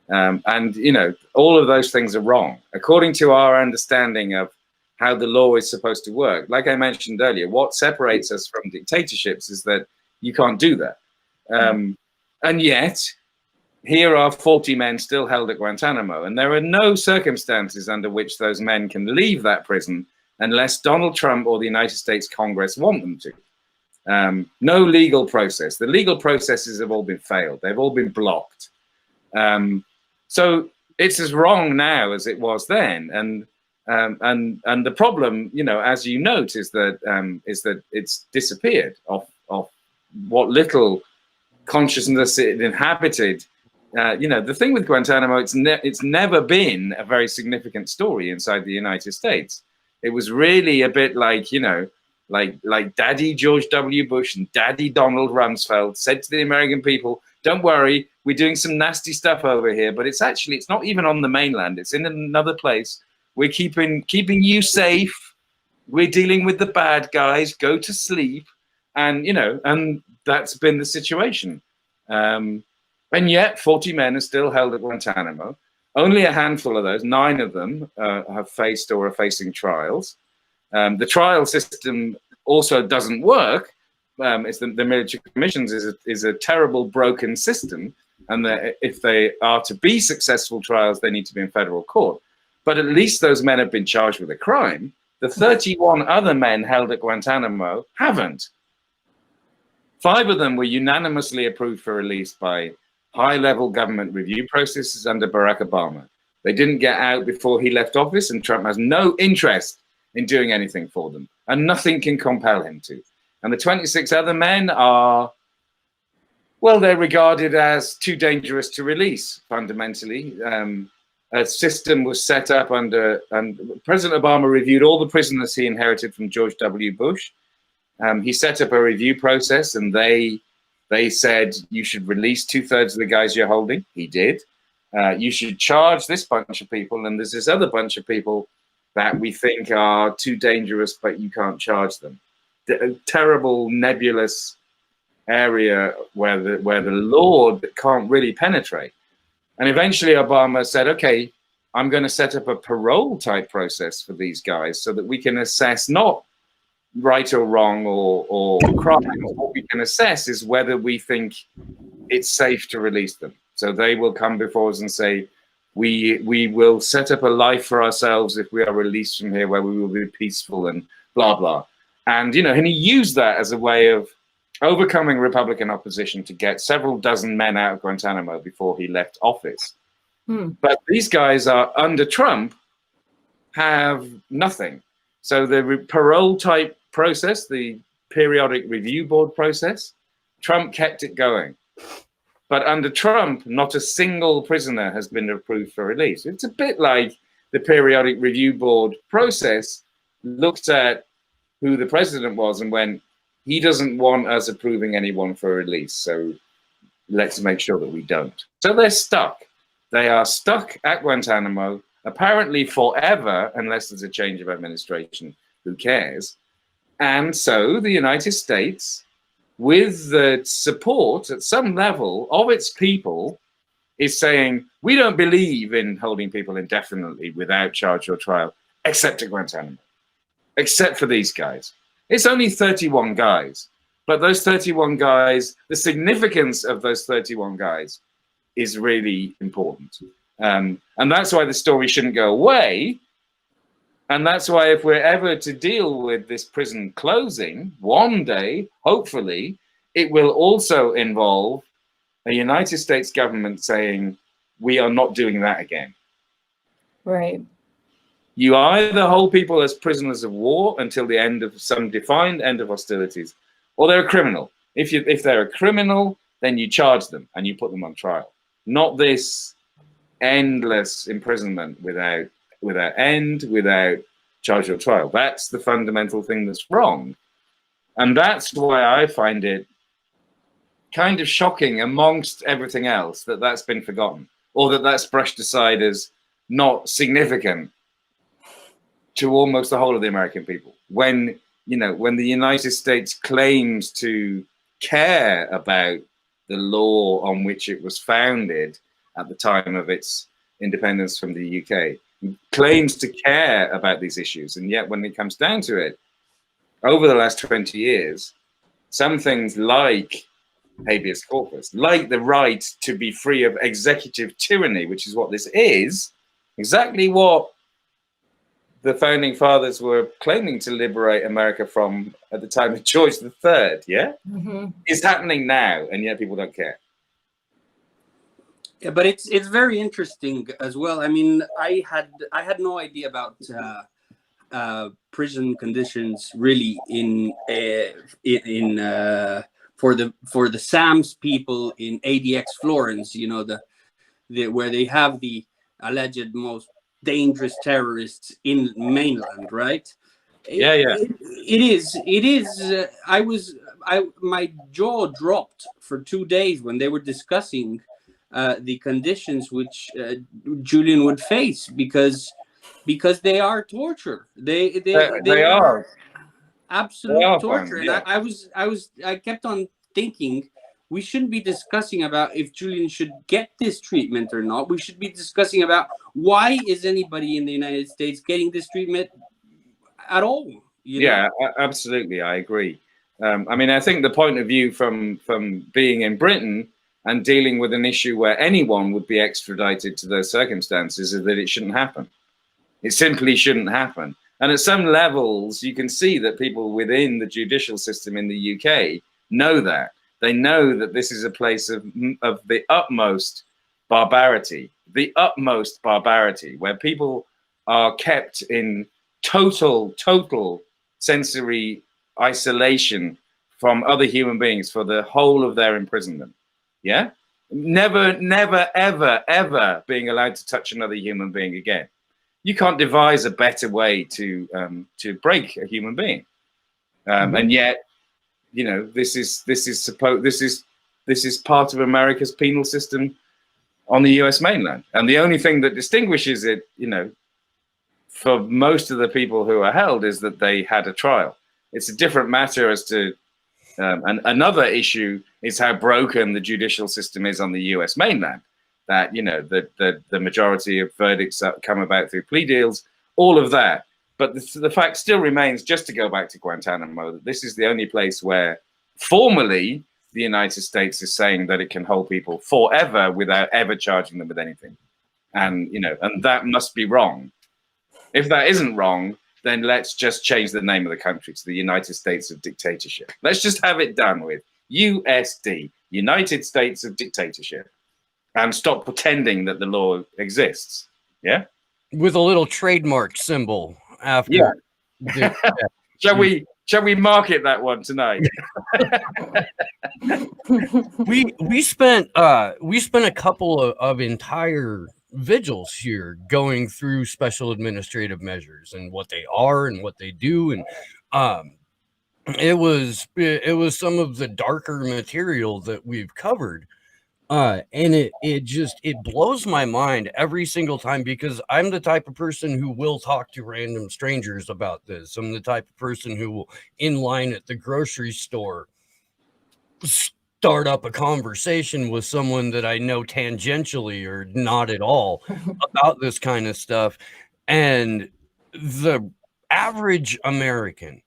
Speaker 4: And, you know, all of those things are wrong. According to our understanding of how the law is supposed to work, like I mentioned earlier, what separates us from dictatorships is that you can't do that. And yet, here are 40 men still held at Guantanamo, and there are no circumstances under which those men can leave that prison unless Donald Trump or the United States Congress want them to. No legal process. The legal processes have all been failed. They've all been blocked. So it's as wrong now as it was then. And the problem, you know, as you note, is that it's disappeared off what little consciousness it inhabited. You know, the thing with Guantanamo, it's never been a very significant story inside the United States. It was really a bit like, you know, like Daddy George W. Bush and Daddy Donald Rumsfeld said to the American people, don't worry, we're doing some nasty stuff over here, but it's not even on the mainland. It's in another place. We're keeping you safe. We're dealing with the bad guys. Go to sleep. And, you know, and that's been the situation. And yet 40 men are still held at Guantanamo. Only a handful of those, 9 of them, have faced or are facing trials. The trial system also doesn't work. It's the military commissions is a terrible, broken system. And if they are to be successful trials, they need to be in federal court. But at least those men have been charged with a crime. The 31 other men held at Guantanamo haven't. 5 of them were unanimously approved for release by high-level government review processes under Barack Obama. They didn't get out before he left office, and Trump has no interest in doing anything for them, and nothing can compel him to. And the 26 other men are, well, they're regarded as too dangerous to release, fundamentally. A system was set up and President Obama reviewed all the prisoners he inherited from George W. Bush. He set up a review process, and they said you should release 2/3 of the guys you're holding. He did. You should charge this bunch of people, and there's this other bunch of people that we think are too dangerous, but you can't charge them. A terrible, nebulous area where the law can't really penetrate. And eventually Obama said, okay, I'm going to set up a parole type process for these guys so that we can assess not right or wrong or crime. What we can assess is whether we think it's safe to release them. So they will come before us and say, we will set up a life for ourselves if we are released from here, where we will be peaceful and blah, blah. And, you know, and he used that as a way of overcoming Republican opposition to get several dozen men out of Guantanamo before he left office. But these guys are, under Trump, have nothing. So the parole type process, the periodic review board process, Trump kept it going. But under Trump, not a single prisoner has been approved for release. It's a bit like the periodic review board process looked at who the president was and went, he doesn't want us approving anyone for release, so let's make sure that we don't. So they're stuck. They are stuck at Guantanamo, apparently forever, unless there's a change of administration. Who cares? And so the United States, with the support at some level of its people, is saying, we don't believe in holding people indefinitely without charge or trial, except at Guantanamo, except for these guys. It's only 31 guys, but those 31 guys, the significance of those 31 guys is really important. And that's why the story shouldn't go away. And that's why if we're ever to deal with this prison closing, one day, hopefully, it will also involve a United States government saying, we are not doing that again.
Speaker 3: Right.
Speaker 4: You either hold people as prisoners of war until the end of some defined end of hostilities, or they're a criminal. If they're a criminal, then you charge them and you put them on trial. Not this endless imprisonment without end, without charge or trial. That's the fundamental thing that's wrong. And that's why I find it kind of shocking amongst everything else that that's been forgotten, or that that's brushed aside as not significant to almost the whole of the American people. When, you know, when the United States claims to care about the law on which it was founded at the time of its independence from the UK, claims to care about these issues. And yet when it comes down to it, over the last 20 years, some things like habeas corpus, like the right to be free of executive tyranny, which is what this is, exactly what the founding fathers were claiming to liberate America from at the time of George III, yeah? It's happening now, and yet people don't care.
Speaker 5: Yeah, but it's very interesting as well. I mean, I had no idea about prison conditions really for the SAMS people in ADX Florence. You know, the where they have the alleged most dangerous terrorists in mainland, right?
Speaker 4: Yeah, yeah.
Speaker 5: It is. It is. My jaw dropped for 2 days when they were discussing the conditions which Julian would face because they are torture.
Speaker 4: They
Speaker 5: They
Speaker 4: are.
Speaker 5: are absolute torture.
Speaker 4: Fun,
Speaker 5: And
Speaker 4: yeah.
Speaker 5: I kept on thinking we shouldn't be discussing about if Julian should get this treatment or not. We should be discussing about why is anybody in the United States getting this treatment at all? You know?
Speaker 4: Yeah, absolutely. I agree. I mean, I think the point of view from being in Britain and dealing with an issue where anyone would be extradited to those circumstances is that it shouldn't happen. It simply shouldn't happen. And at some levels, you can see that people within the judicial system in the UK know that. They know that this is a place of the utmost barbarity, where people are kept in total sensory isolation from other human beings for the whole of their imprisonment. Yeah? Never, ever being allowed to touch another human being again. You can't devise a better way to break a human being, and yet, you know, this is part of America's penal system on the U.S. mainland, and the only thing that distinguishes it, you know, for most of the people who are held is that they had a trial. It's a different matter as to, and another issue is how broken the judicial system is on the U.S. mainland. That, you know, the majority of verdicts come about through plea deals, all of that. But the fact still remains, just to go back to Guantanamo, that this is the only place where formally the United States is saying that it can hold people forever without ever charging them with anything. And, you know, and that must be wrong. If that isn't wrong, then let's just change the name of the country to the United States of Dictatorship. Let's just have it done with USD, United States of Dictatorship. And stop pretending that the law exists. Yeah,
Speaker 2: with a little trademark symbol after.
Speaker 4: Yeah. Shall we market that one tonight?
Speaker 2: we spent a couple of entire vigils here going through special administrative measures and what they are and what they do, and it was some of the darker material that we've covered. And it blows my mind every single time, because I'm the type of person who will talk to random strangers about this. I'm the type of person who will, in line at the grocery store, start up a conversation with someone that I know tangentially or not at all about this kind of stuff. And the average American,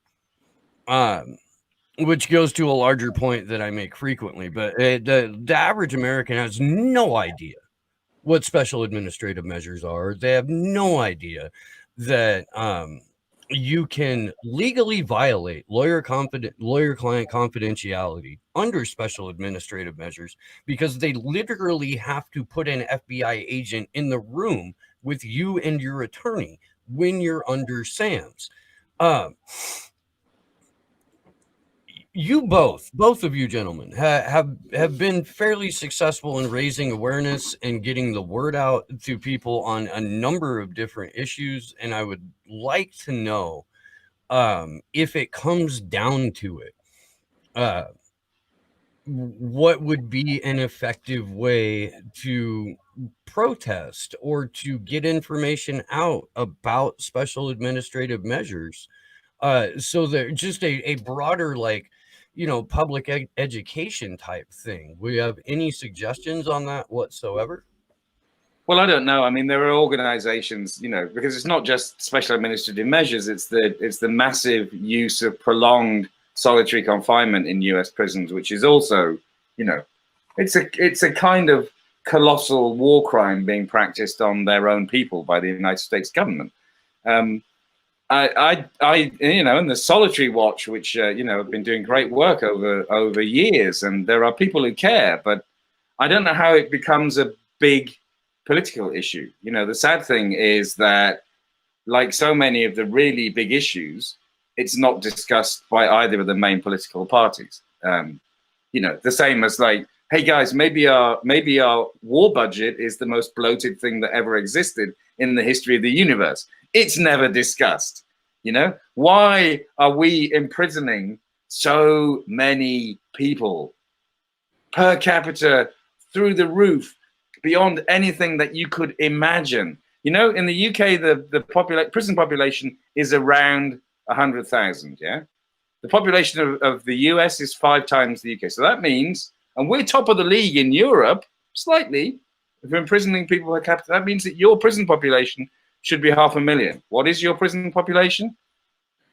Speaker 2: which goes to a larger point that I make frequently, but the average American has no idea what special administrative measures are. They have no idea that you can legally violate lawyer-client confidentiality under special administrative measures, because they literally have to put an FBI agent in the room with you and your attorney when you're under SAMs. You both of you gentlemen have been fairly successful in raising awareness and getting the word out to people on a number of different issues, and I would like to know, if it comes down to it, what would be an effective way to protest or to get information out about special administrative measures, so that just a broader, like, you know, public education type thing. We have any suggestions on that whatsoever?
Speaker 4: Well, I don't know. I mean, there are organizations, you know, because it's not just special administrative measures. It's the massive use of prolonged solitary confinement in US prisons, which is also, you know, it's a kind of colossal war crime being practiced on their own people by the United States government. I you know, and the Solitary Watch, which you know, have been doing great work over years, and there are people who care, but I don't know how it becomes a big political issue. You know, the sad thing is that, like so many of the really big issues, it's not discussed by either of the main political parties. You know, the same as, like, hey guys, maybe our war budget is the most bloated thing that ever existed, in the history of the universe. It's never discussed. You know, why are we imprisoning so many people per capita through the roof, beyond anything that you could imagine? You know, in the UK, the prison population is around 100,000. Yeah, the population of the US is 5 times the UK. So that means, and we're top of the league in Europe, slightly, if we're imprisoning people per capita. That means that your prison population should be 500,000. What is your prison population?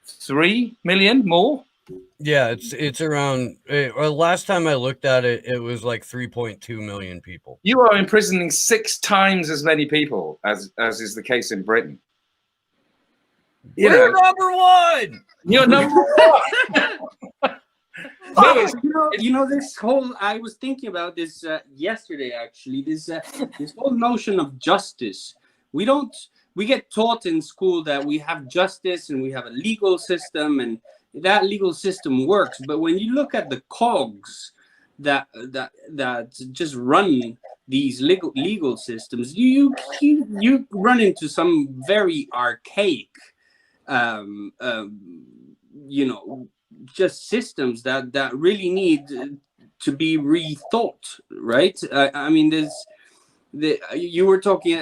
Speaker 4: 3 million more?
Speaker 2: Yeah, it's around. Last time I looked at it, it was like 3.2 million people.
Speaker 4: You are imprisoning 6 times as many people as is the case in Britain.
Speaker 2: We're number one.
Speaker 4: You're number one.
Speaker 5: You know, this whole, I was thinking about this yesterday, actually, this whole notion of justice. We get taught in school that we have justice and we have a legal system, and that legal system works. But when you look at the cogs that just run these legal systems, you run into some very archaic, you know, just systems that really need to be rethought, right? I mean, you were talking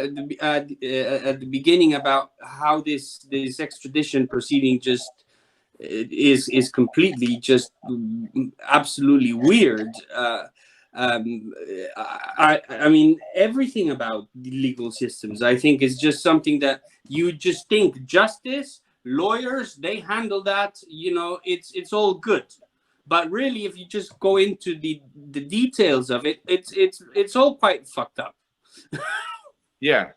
Speaker 5: at the beginning about how this extradition proceeding just is completely just absolutely weird. I mean, everything about the legal systems, I think, is just something that you just think justice, lawyers, they handle that, you know, it's all good. But really, if you just go into the details of it, it's all quite fucked up.
Speaker 4: Yeah.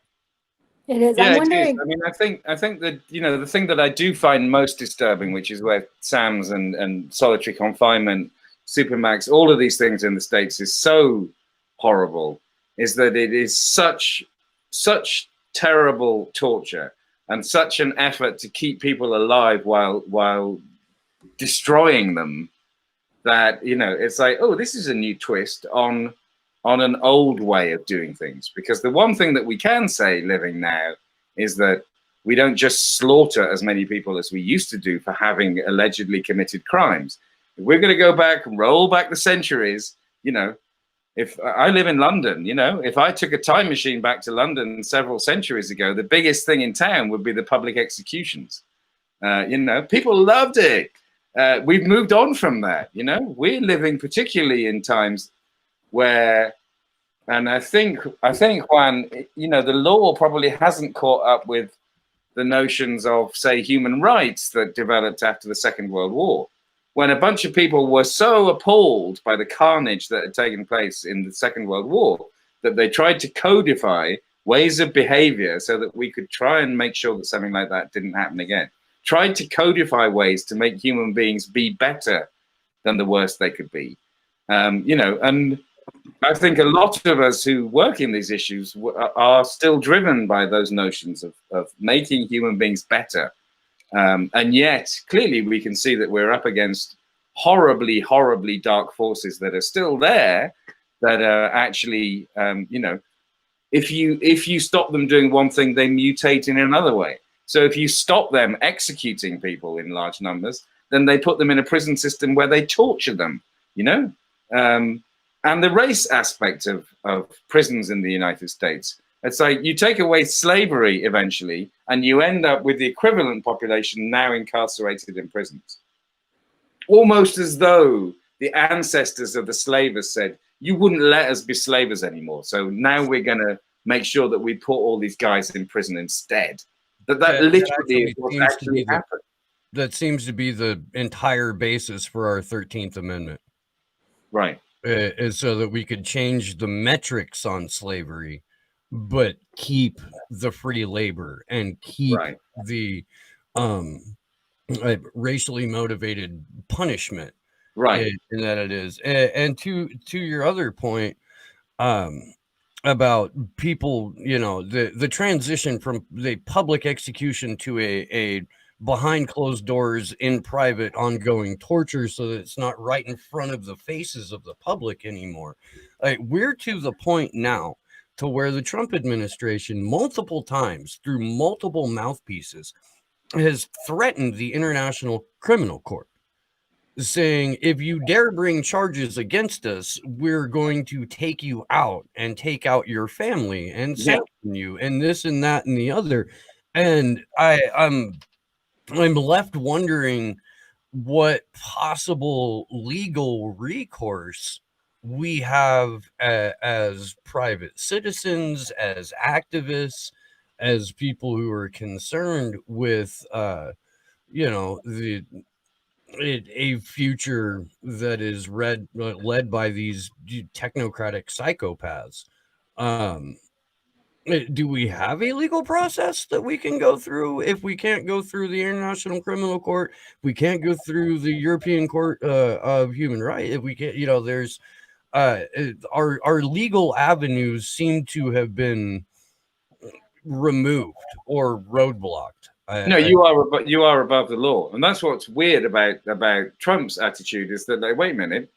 Speaker 3: It is.
Speaker 4: Yeah,
Speaker 3: I'm
Speaker 4: it
Speaker 3: wondering.
Speaker 4: is. I mean, I think that, you know, the thing that I do find most disturbing, which is where SAMs and solitary confinement, Supermax, all of these things in the States is so horrible, is that it is such terrible torture and such an effort to keep people alive while destroying them, that, you know, it's like, oh, this is a new twist on an old way of doing things. Because the one thing that we can say living now is that we don't just slaughter as many people as we used to do for having allegedly committed crimes. If we're going to go back and roll back the centuries, you know, if I live in London, you know, if I took a time machine back to London several centuries ago, the biggest thing in town would be the public executions. You know, people loved it. We've moved on from that. You know, we're living particularly in times where, and I think Juan, you know, the law probably hasn't caught up with the notions of, say, human rights that developed after the Second World War, when a bunch of people were so appalled by the carnage that had taken place in the Second World War that they tried to codify ways of behavior so that we could try and make sure that something like that didn't happen again. Tried to codify ways to make human beings be better than the worst they could be. You know, and I think a lot of us who work in these issues are still driven by those notions of making human beings better. And yet, clearly, we can see that we're up against horribly, horribly dark forces that are still there, that are actually, you know, if you stop them doing one thing, they mutate in another way. So if you stop them executing people in large numbers, then they put them in a prison system where they torture them, you know? And the race aspect of prisons in the United States, it's like you take away slavery eventually, and you end up with the equivalent population now incarcerated in prisons. Almost as though the ancestors of the slavers said, you wouldn't let us be slavers anymore. So now we're going to make sure that we put all these guys in prison instead. That literally is what actually happened.
Speaker 2: That seems to be the entire basis for our 13th Amendment.
Speaker 4: Right.
Speaker 2: Is so that we could change the metrics on slavery, but keep the free labor and keep the racially motivated punishment.
Speaker 4: Right.
Speaker 2: And that it is. And to your other point, about people, you know, the transition from the public execution to a behind closed doors in private ongoing torture, so that it's not right in front of the faces of the public anymore. Like, we're to the point now to where the Trump administration multiple times through multiple mouthpieces has threatened the International Criminal Court, saying, if you dare bring charges against us, we're going to take you out and take out your family and sanction you and this and that and the other. And I'm left wondering what possible legal recourse we have as private citizens, as activists, as people who are concerned with a future that is led by these technocratic psychopaths. Do we have a legal process that we can go through? If we can't go through the International Criminal Court, we can't go through the European Court of Human Rights. If we can't, there's our legal avenues seem to have been removed or roadblocked.
Speaker 4: No, you are above the law, and that's what's weird about Trump's attitude is that, like, wait a minute,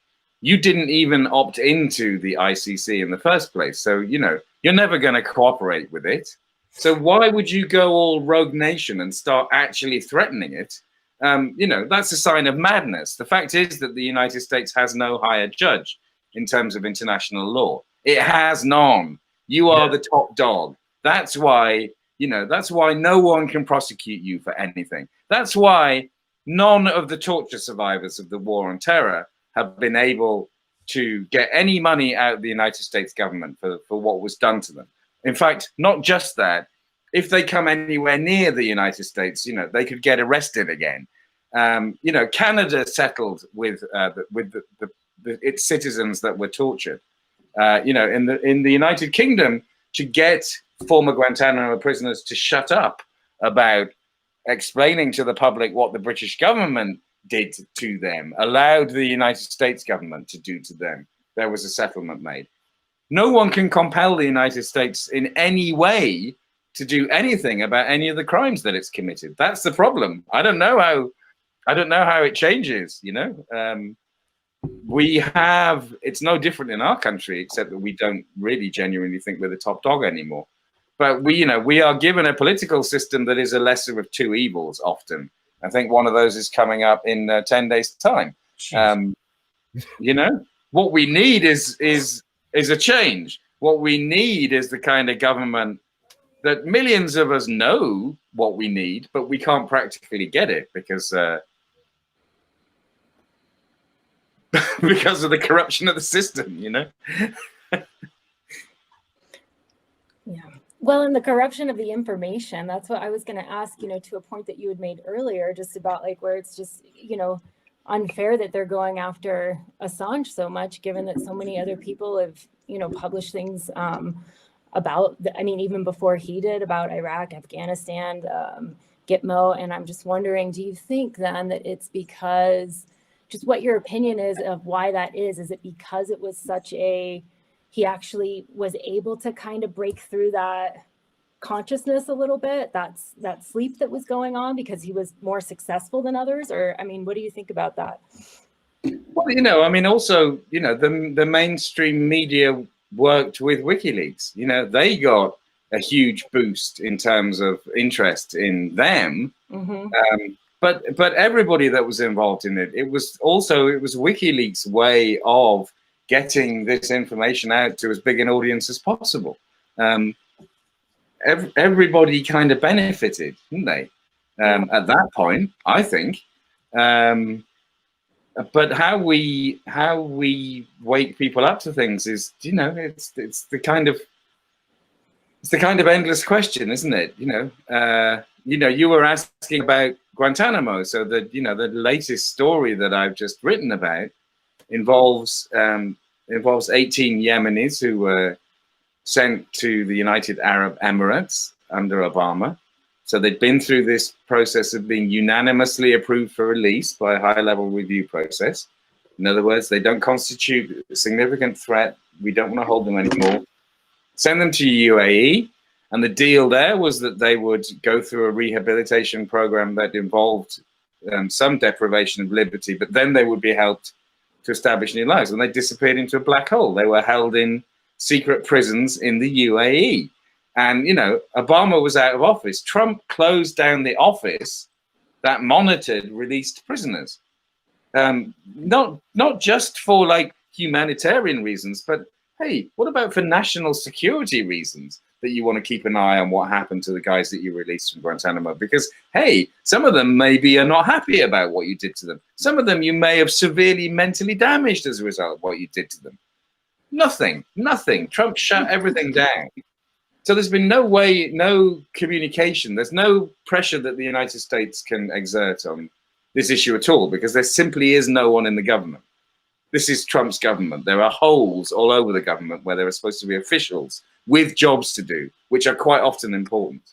Speaker 4: you didn't even opt into the ICC in the first place, so you're never going to cooperate with it. So why would you go all rogue nation and start actually threatening it? That's a sign of madness. The fact is that the United States has no higher judge in terms of international law. It has none. You are the top dog. That's why. That's why no one can prosecute you for anything. That's why none of the torture survivors of the war on terror have been able to get any money out of the United States government for what was done to them. In fact, not just that, if they come anywhere near the United States, they could get arrested again. Canada settled with its citizens that were tortured. In the United Kingdom, to get former Guantanamo prisoners to shut up about explaining to the public what the British government did to them, allowed the United States government to do to them, there was a settlement made. No one can compel the United States in any way to do anything about any of the crimes that it's committed. That's the problem. I don't know how it changes. It's no different in our country, except that we don't really genuinely think we're the top dog anymore. But we are given a political system that is a lesser of two evils often. I think one of those is coming up in 10 days' time. What we need is a change. What we need is the kind of government that millions of us know what we need, but we can't practically get it because because of the corruption of the system,
Speaker 3: Yeah. Well, and the corruption of the information, that's what I was going to ask, to a point that you had made earlier, just about where it's just, unfair that they're going after Assange so much, given that so many other people have, published things about, even before he did, about Iraq, Afghanistan, Gitmo. And I'm just wondering, do you think then that it's because, just what your opinion is of why that is? Is it because it was he actually was able to kind of break through that consciousness a little bit, that sleep that was going on because he was more successful than others? Or, what do you think about that?
Speaker 4: Well, also, the mainstream media worked with WikiLeaks. They got a huge boost in terms of interest in them. Mm-hmm. But everybody that was involved in it was WikiLeaks' way of getting this information out to as big an audience as possible. Everybody kind of benefited, didn't they? At that point, I think. But how we wake people up to things is, it's the kind of endless question, isn't it? You were asking about Guantanamo, so the latest story that I've just written about involves 18 Yemenis who were sent to the United Arab Emirates under Obama. So they'd been through this process of being unanimously approved for release by a high-level review process. In other words, they don't constitute a significant threat. We don't want to hold them anymore. Send them to UAE. And the deal there was that they would go through a rehabilitation program that involved some deprivation of liberty, but then they would be helped to establish new lives. And they disappeared into a black hole. They were held in secret prisons in the UAE. And, you know, Obama was out of office. Trump closed down the office that monitored released prisoners. Not just for like humanitarian reasons, but hey, what about for national security reasons that you want to keep an eye on what happened to the guys that you released from Guantanamo? Because hey, some of them maybe are not happy about what you did to them. Some of them you may have severely mentally damaged as a result of what you did to them. Nothing. Trump shut everything down. So there's been no way, no communication. There's no pressure that the United States can exert on this issue at all, because there simply is no one in the government. This is Trump's government. There are holes all over the government where there are supposed to be officials with jobs to do, which are quite often important.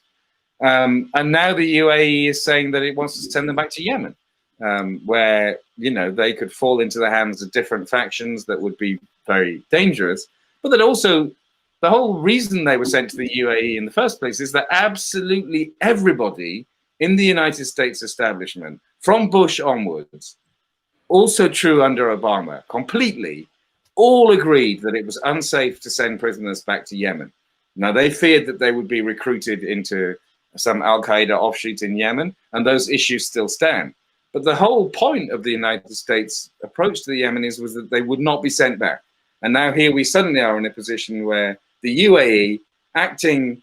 Speaker 4: And now the UAE is saying that it wants to send them back to Yemen, where, you know, they could fall into the hands of different factions that would be very dangerous. But that also, the whole reason they were sent to the UAE in the first place is that absolutely everybody in the United States establishment, from Bush onwards, also true under Obama, completely, all agreed that it was unsafe to send prisoners back to Yemen. Now, they feared that they would be recruited into some Al-Qaeda offshoot in Yemen, and those issues still stand. But the whole point of the United States approach to the Yemenis was that they would not be sent back. And now here we suddenly are in a position where the UAE, acting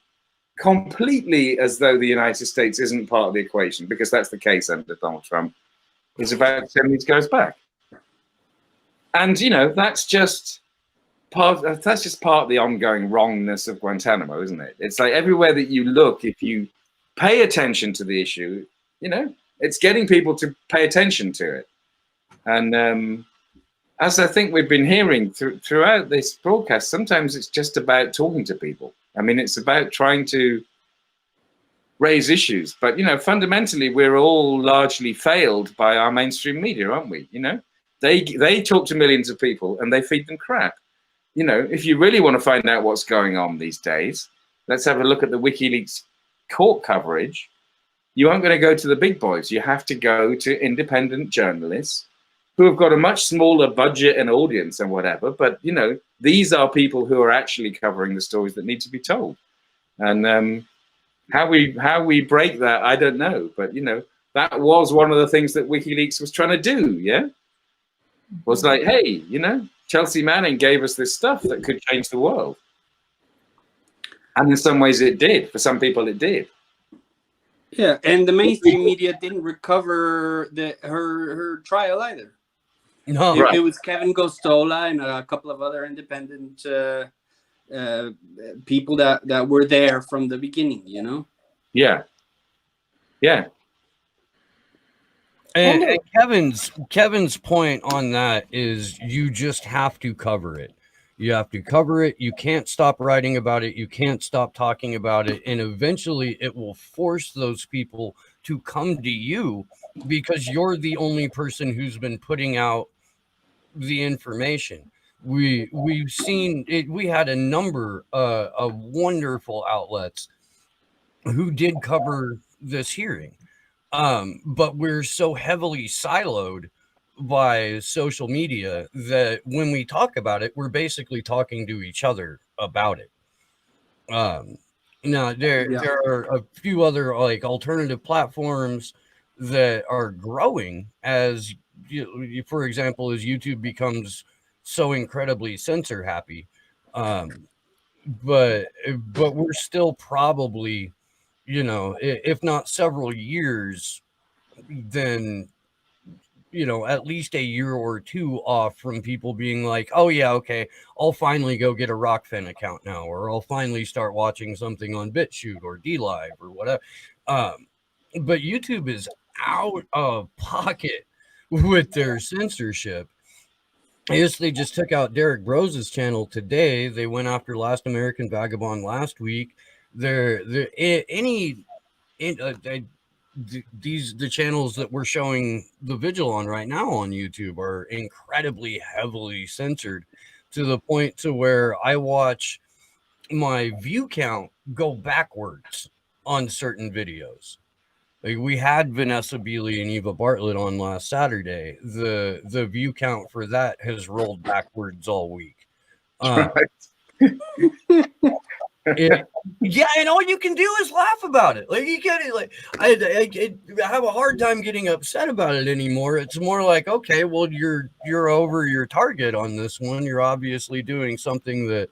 Speaker 4: completely as though the United States isn't part of the equation, because that's the case under Donald Trump, is about to send these guys back. And, you know, that's just part of the ongoing wrongness of Guantanamo, isn't it? It's like everywhere that you look, if you pay attention to the issue, you know, it's getting people to pay attention to it. And as I think we've been hearing throughout this broadcast, sometimes it's just about talking to people. I mean, it's about trying to raise issues. But, you know, fundamentally, we're all largely failed by our mainstream media, aren't we? You know, they talk to millions of people and they feed them crap. You know, if you really want to find out what's going on these days, let's have a look at the WikiLeaks court coverage. You aren't going to go to the big boys. You have to go to independent journalists who have got a much smaller budget and audience and whatever. But, you know, these are people who are actually covering the stories that need to be told. And how we break that, I don't know. But, you know, that was one of the things that WikiLeaks was trying to do, yeah? Was like, hey, you know, Chelsea Manning gave us this stuff that could change the world. And in some ways it did. For some people it did.
Speaker 5: Yeah, and the mainstream media didn't recover her trial either.
Speaker 2: No,
Speaker 5: It was Kevin Gostola and a couple of other independent people that were there from the beginning, you know?
Speaker 4: Yeah.
Speaker 2: And Kevin's point on that is you just have to cover it. You have to cover it. You can't stop writing about it. You can't stop talking about it. And eventually it will force those people to come to you because you're the only person who's been putting out the information. We've seen it. We had a number of wonderful outlets who did cover this hearing. But we're so heavily siloed by social media that when we talk about it, we're basically talking to each other about it. Now there are a few other like alternative platforms that are growing as for example, as YouTube becomes so incredibly censor happy. But we're still probably, you know, if not several years, then, you know, at least a year or two off from people being like, oh yeah, okay, I'll finally go get a Rockfin account now, or I'll finally start watching something on BitChute or DLive or whatever. But YouTube is out of pocket with their censorship. Yes, they just took out Derek Rose's channel today. They went after Last American Vagabond last week. The channels that we're showing the vigil on right now on YouTube are incredibly heavily censored to the point to where I watch my view count go backwards on certain videos. Like we had Vanessa Beeley and Eva Bartlett on last Saturday. The view count for that has rolled backwards all week.
Speaker 4: Right.
Speaker 2: Yeah, and all you can do is laugh about it. Like you get it. Like I have a hard time getting upset about it anymore. It's more like, okay, well, you're over your target on this one. You're obviously doing something that,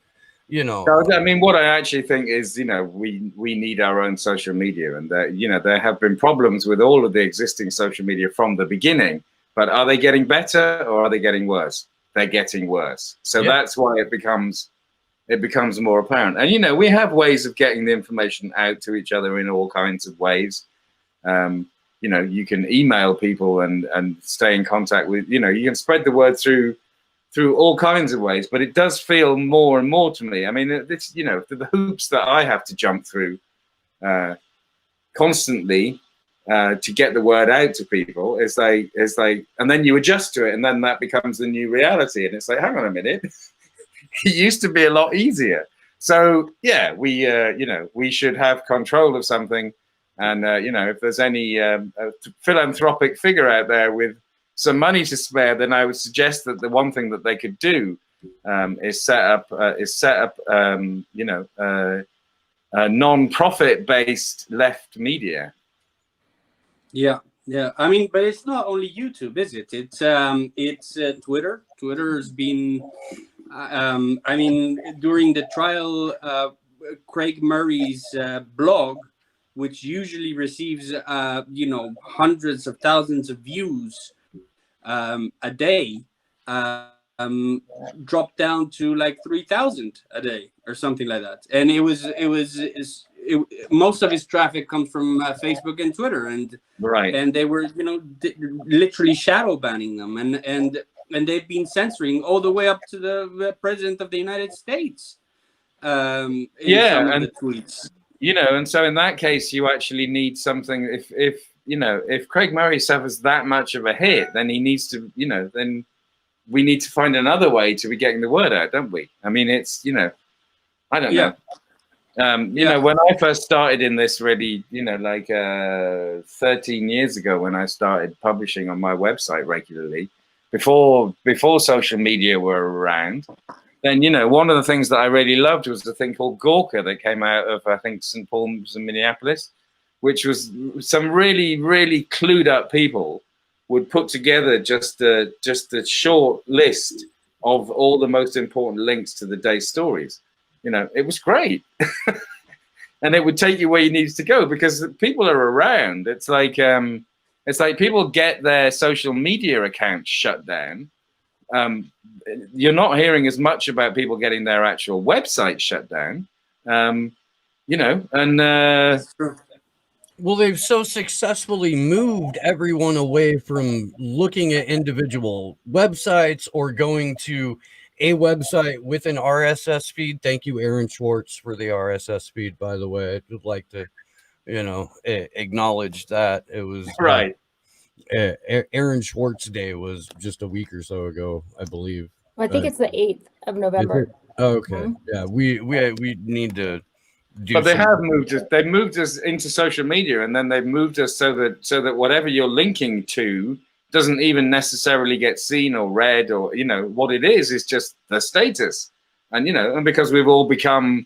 Speaker 2: you know.
Speaker 4: No, I mean, what I actually think is, we need our own social media, and that, there have been problems with all of the existing social media from the beginning. But are they getting better or are they getting worse? They're getting worse. So that's why it becomes more apparent. And, we have ways of getting the information out to each other in all kinds of ways. You can email people and stay in contact with, you can spread the word through all kinds of ways, but it does feel more and more to me. I mean, it's, the hoops that I have to jump through constantly to get the word out to people. It's like, and then you adjust to it, and then that becomes the new reality. And it's like, hang on a minute. It used to be a lot easier. So yeah, we should have control of something. And if there's any philanthropic figure out there with some money to spare, then I would suggest that the one thing that they could do is set up a non-profit based left media.
Speaker 5: Yeah. I mean, but it's not only YouTube, is it? It's Twitter. Twitter has been. I mean, during the trial, Craig Murray's blog, which usually receives hundreds of thousands of views a day, dropped down to like 3,000 a day or something like that. And most of his traffic comes from Facebook and Twitter, and they were literally shadow banning them, and they've been censoring all the way up to the president of the United States. Some of the tweets.
Speaker 4: And so in that case, you actually need something. If Craig Murray suffers that much of a hit, then he needs to, then we need to find another way to be getting the word out, don't we? I mean, it's, I don't know. When I first started in this, really, 13 years ago, when I started publishing on my website regularly, before social media were around, then, one of the things that I really loved was the thing called Gawker that came out of, I think, St. Paul's in Minneapolis, which was some really, really clued up people would put together just a short list of all the most important links to the day's stories. It was great. And it would take you where you needed to go because people are around. It's like people get their social media accounts shut down. You're not hearing as much about people getting their actual website shut down.
Speaker 2: Well, they've so successfully moved everyone away from looking at individual websites or going to a website with an RSS feed. Thank you, Aaron Schwartz, for the RSS feed, by the way. I would like to, acknowledge that. It was
Speaker 4: right.
Speaker 2: Aaron Schwartz Day was just a week or so ago, I believe.
Speaker 3: Well, I think it's the 8th of November.
Speaker 2: Okay.
Speaker 3: Mm-hmm.
Speaker 2: Yeah, we need to do.
Speaker 4: But they have moved us. They've moved us into social media, and then they've moved us so that whatever you're linking to doesn't even necessarily get seen or read, or what it is just the status, and because we've all become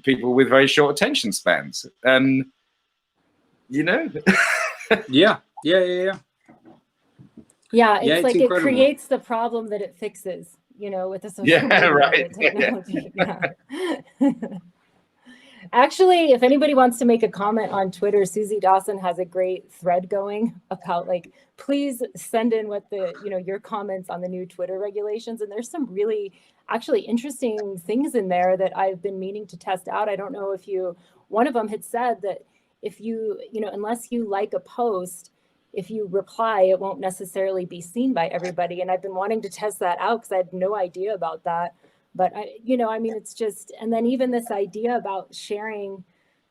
Speaker 4: people with very short attention spans, and
Speaker 3: Yeah, it's like incredible. It creates the problem that it fixes, with the social media technology. Yeah. Actually, if anybody wants to make a comment on Twitter, Susie Dawson has a great thread going about please send in what your comments on the new Twitter regulations. And there's some really actually interesting things in there that I've been meaning to test out. I don't know if one of them had said that if you unless you like a post, if you reply, it won't necessarily be seen by everybody. And I've been wanting to test that out because I had no idea about that. But it's just, and then even this idea about sharing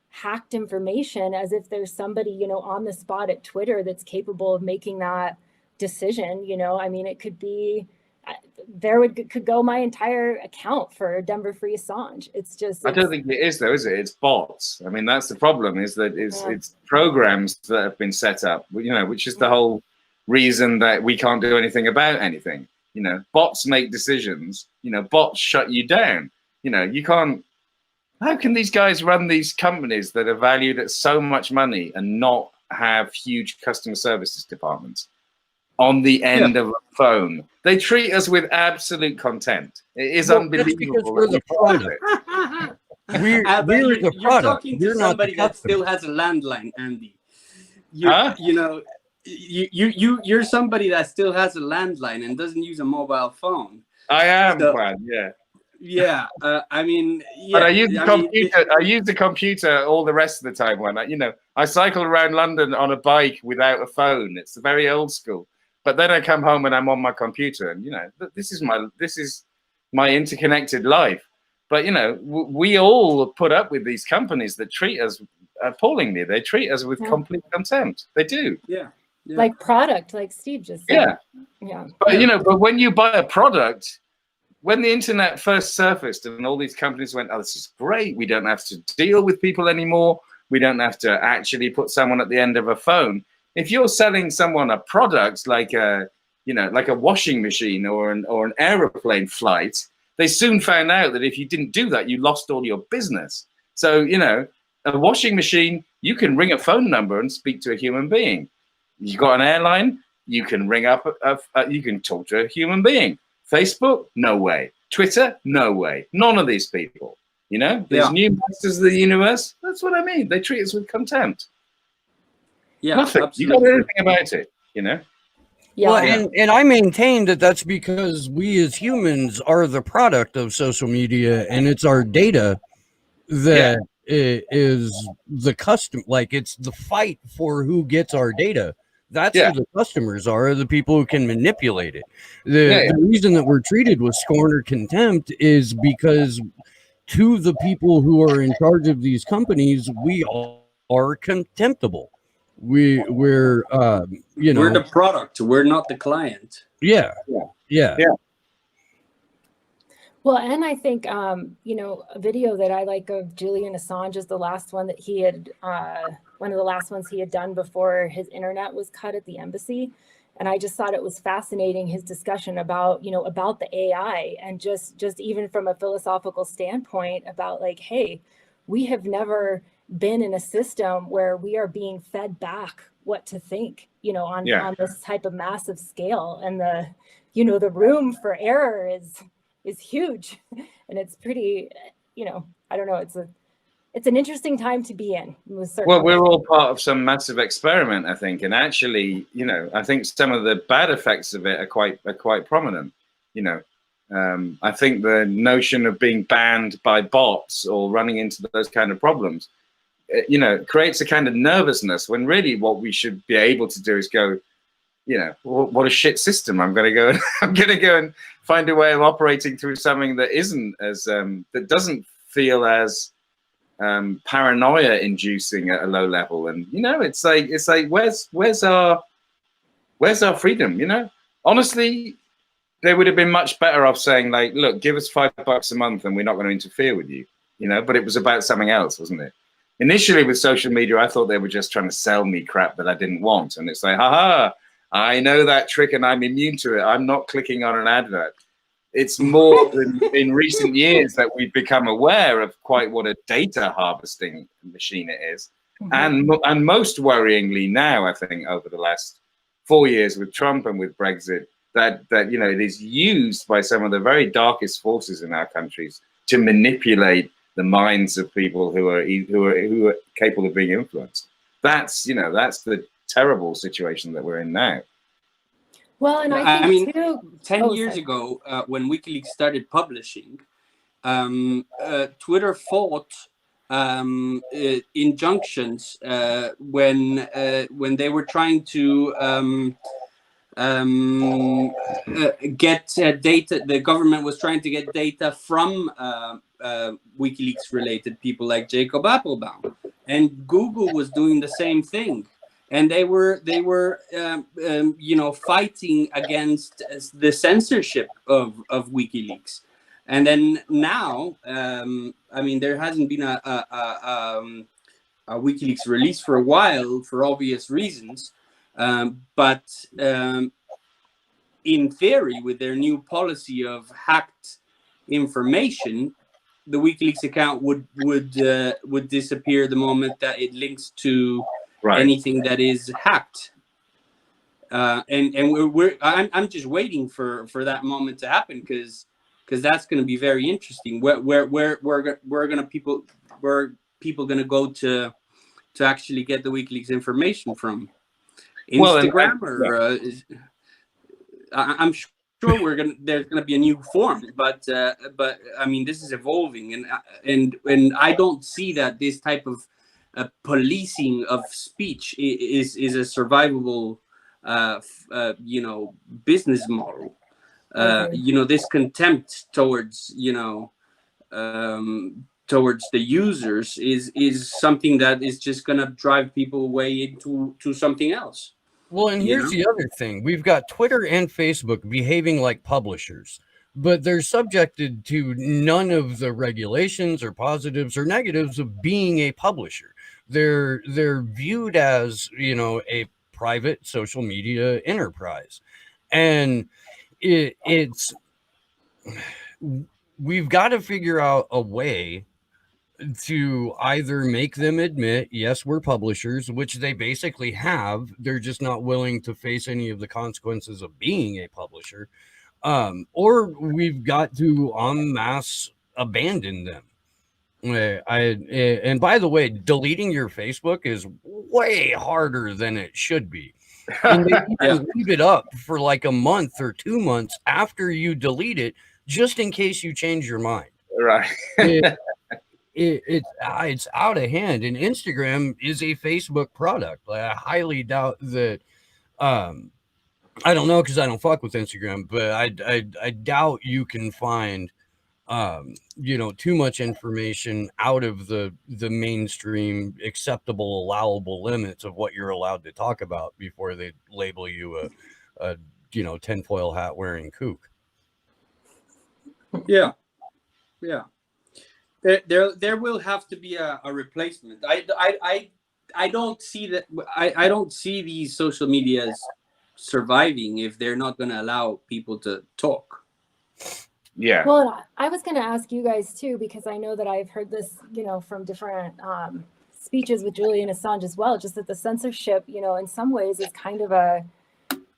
Speaker 3: hacked information as if there's somebody, on the spot at Twitter that's capable of making that decision, it could be, could go my entire account for Denver Free Assange. It's just,
Speaker 4: I don't think it is though, is it? It's bots. I mean, that's the problem, is that it's programs that have been set up, which is the whole reason that we can't do anything about anything. Bots make decisions, bots shut you down. You know, you can't. How can these guys run these companies that are valued at so much money and not have huge customer services departments on the end of a phone? They treat us with absolute contempt. It is unbelievable.
Speaker 2: That's because we're the product. We're the
Speaker 5: you're
Speaker 2: product.
Speaker 5: talking to
Speaker 2: We're not the
Speaker 5: somebody that
Speaker 2: customer.
Speaker 5: still has a landline, Andy.
Speaker 4: Huh?
Speaker 5: You know, you're somebody that still has a landline and doesn't use a mobile phone.
Speaker 4: I am,
Speaker 5: So-
Speaker 4: Juan, yeah.
Speaker 5: Yeah, I mean,
Speaker 4: But
Speaker 5: yeah.
Speaker 4: I use the computer. I use the computer all the rest of the time. When I cycle around London on a bike without a phone. It's very old school. But then I come home and I'm on my computer, and this is my interconnected life. But we all put up with these companies that treat us appallingly. They treat us with complete contempt. They do.
Speaker 5: Yeah.
Speaker 3: Like product, like Steve just said.
Speaker 4: Yeah.
Speaker 3: Yeah.
Speaker 4: But but when you buy a product. When the internet first surfaced and all these companies went, oh, this is great. We don't have to deal with people anymore. We don't have to actually put someone at the end of a phone. If you're selling someone a product like a washing machine or an aeroplane flight, they soon found out that if you didn't do that, you lost all your business. So, a washing machine, you can ring a phone number and speak to a human being. You got an airline, you can ring up, you can talk to a human being. Facebook? No way. Twitter? No way. None of these people. These new masters of the universe. That's what I mean. They treat us with contempt.
Speaker 5: Yeah,
Speaker 4: nothing.
Speaker 5: Absolutely.
Speaker 4: You got anything about it?
Speaker 3: Yeah.
Speaker 2: Well, and I maintain that that's because we as humans are the product of social media, and it's our data that is the custom. Like, it's the fight for who gets our data. That's who the customers are, the people who can manipulate it. The reason that we're treated with scorn or contempt is because to the people who are in charge of these companies, we are contemptible. We're
Speaker 5: we're the product. We're not the client.
Speaker 2: Yeah.
Speaker 3: Well, and I think, a video that I like of Julian Assange is the last one that he had, one of the last ones he had done before his internet was cut at the embassy. And I just thought it was fascinating, his discussion about, about the AI and just even from a philosophical standpoint about like, hey, we have never been in a system where we are being fed back what to think, on this type of massive scale. And the room for error is huge, and it's pretty, I don't know, it's an interesting time to be in.
Speaker 4: Well, we're all part of some massive experiment, I think, and actually, I think some of the bad effects of it are quite prominent. I think the notion of being banned by bots or running into those kind of problems, creates a kind of nervousness when really what we should be able to do is go, what a shit system. I'm going to go and find a way of operating through something that isn't as, that doesn't feel as paranoia inducing at a low level. And, it's like, where's our freedom? Honestly, they would have been much better off saying like, look, give us $5 a month and we're not going to interfere with you, but it was about something else, wasn't it? Initially with social media, I thought they were just trying to sell me crap that I didn't want. And it's like, haha, I know that trick and I'm immune to it. I'm not clicking on an advert. It's more than in recent years that we've become aware of quite what a data harvesting machine it is. Mm-hmm. And most worryingly now, I think, over the last 4 years with Trump and with Brexit, that it is used by some of the very darkest forces in our countries to manipulate the minds of people who are capable of being influenced. That's the terrible situation that we're in now.
Speaker 3: Well, and I think
Speaker 5: too, 10 years ago, when WikiLeaks started publishing, Twitter fought injunctions when they were trying to get data. The government was trying to get data from WikiLeaks related people like Jacob Appelbaum, and Google was doing the same thing. And they were fighting against the censorship of WikiLeaks. And then now, there hasn't been a WikiLeaks release for a while for obvious reasons. But in theory, with their new policy of hacked information, the WikiLeaks account would disappear the moment that it links to anything that is hacked. And I'm just waiting for that moment to happen, because that's going to be very interesting. Where people going to go to actually get the WikiLeaks information from? Instagram, I'm sure there's gonna be a new form, but I mean, this is evolving, and I don't see that this type of policing of speech is a survivable business model. This contempt towards towards the users is something that is just gonna drive people away into something else.
Speaker 2: Well, and here's the other thing. We've got Twitter and Facebook behaving like publishers, but they're subjected to none of the regulations or positives or negatives of being a publisher. They're viewed as, a private social media enterprise. And we've got to figure out a way to either make them admit, yes, we're publishers, which they basically have. They're just not willing to face any of the consequences of being a publisher. Or we've got to en masse abandon them. And by the way, deleting your Facebook is way harder than it should be. And they even leave it up for like a month or 2 months after you delete it, just in case you change your mind.
Speaker 4: Right.
Speaker 2: It's out of hand, and Instagram is a Facebook product. I highly doubt that. I don't know, because I don't fuck with Instagram, but I doubt you can find too much information out of the mainstream acceptable allowable limits of what you're allowed to talk about before they label you a tinfoil hat wearing kook.
Speaker 5: Yeah. There will have to be a replacement. I don't see that. I don't see these social medias surviving if they're not going to allow people to talk.
Speaker 4: Yeah.
Speaker 3: Well, I was going to ask you guys too, because I know that I've heard this, from different speeches with Julian Assange as well. Just that the censorship, in some ways, is kind of a,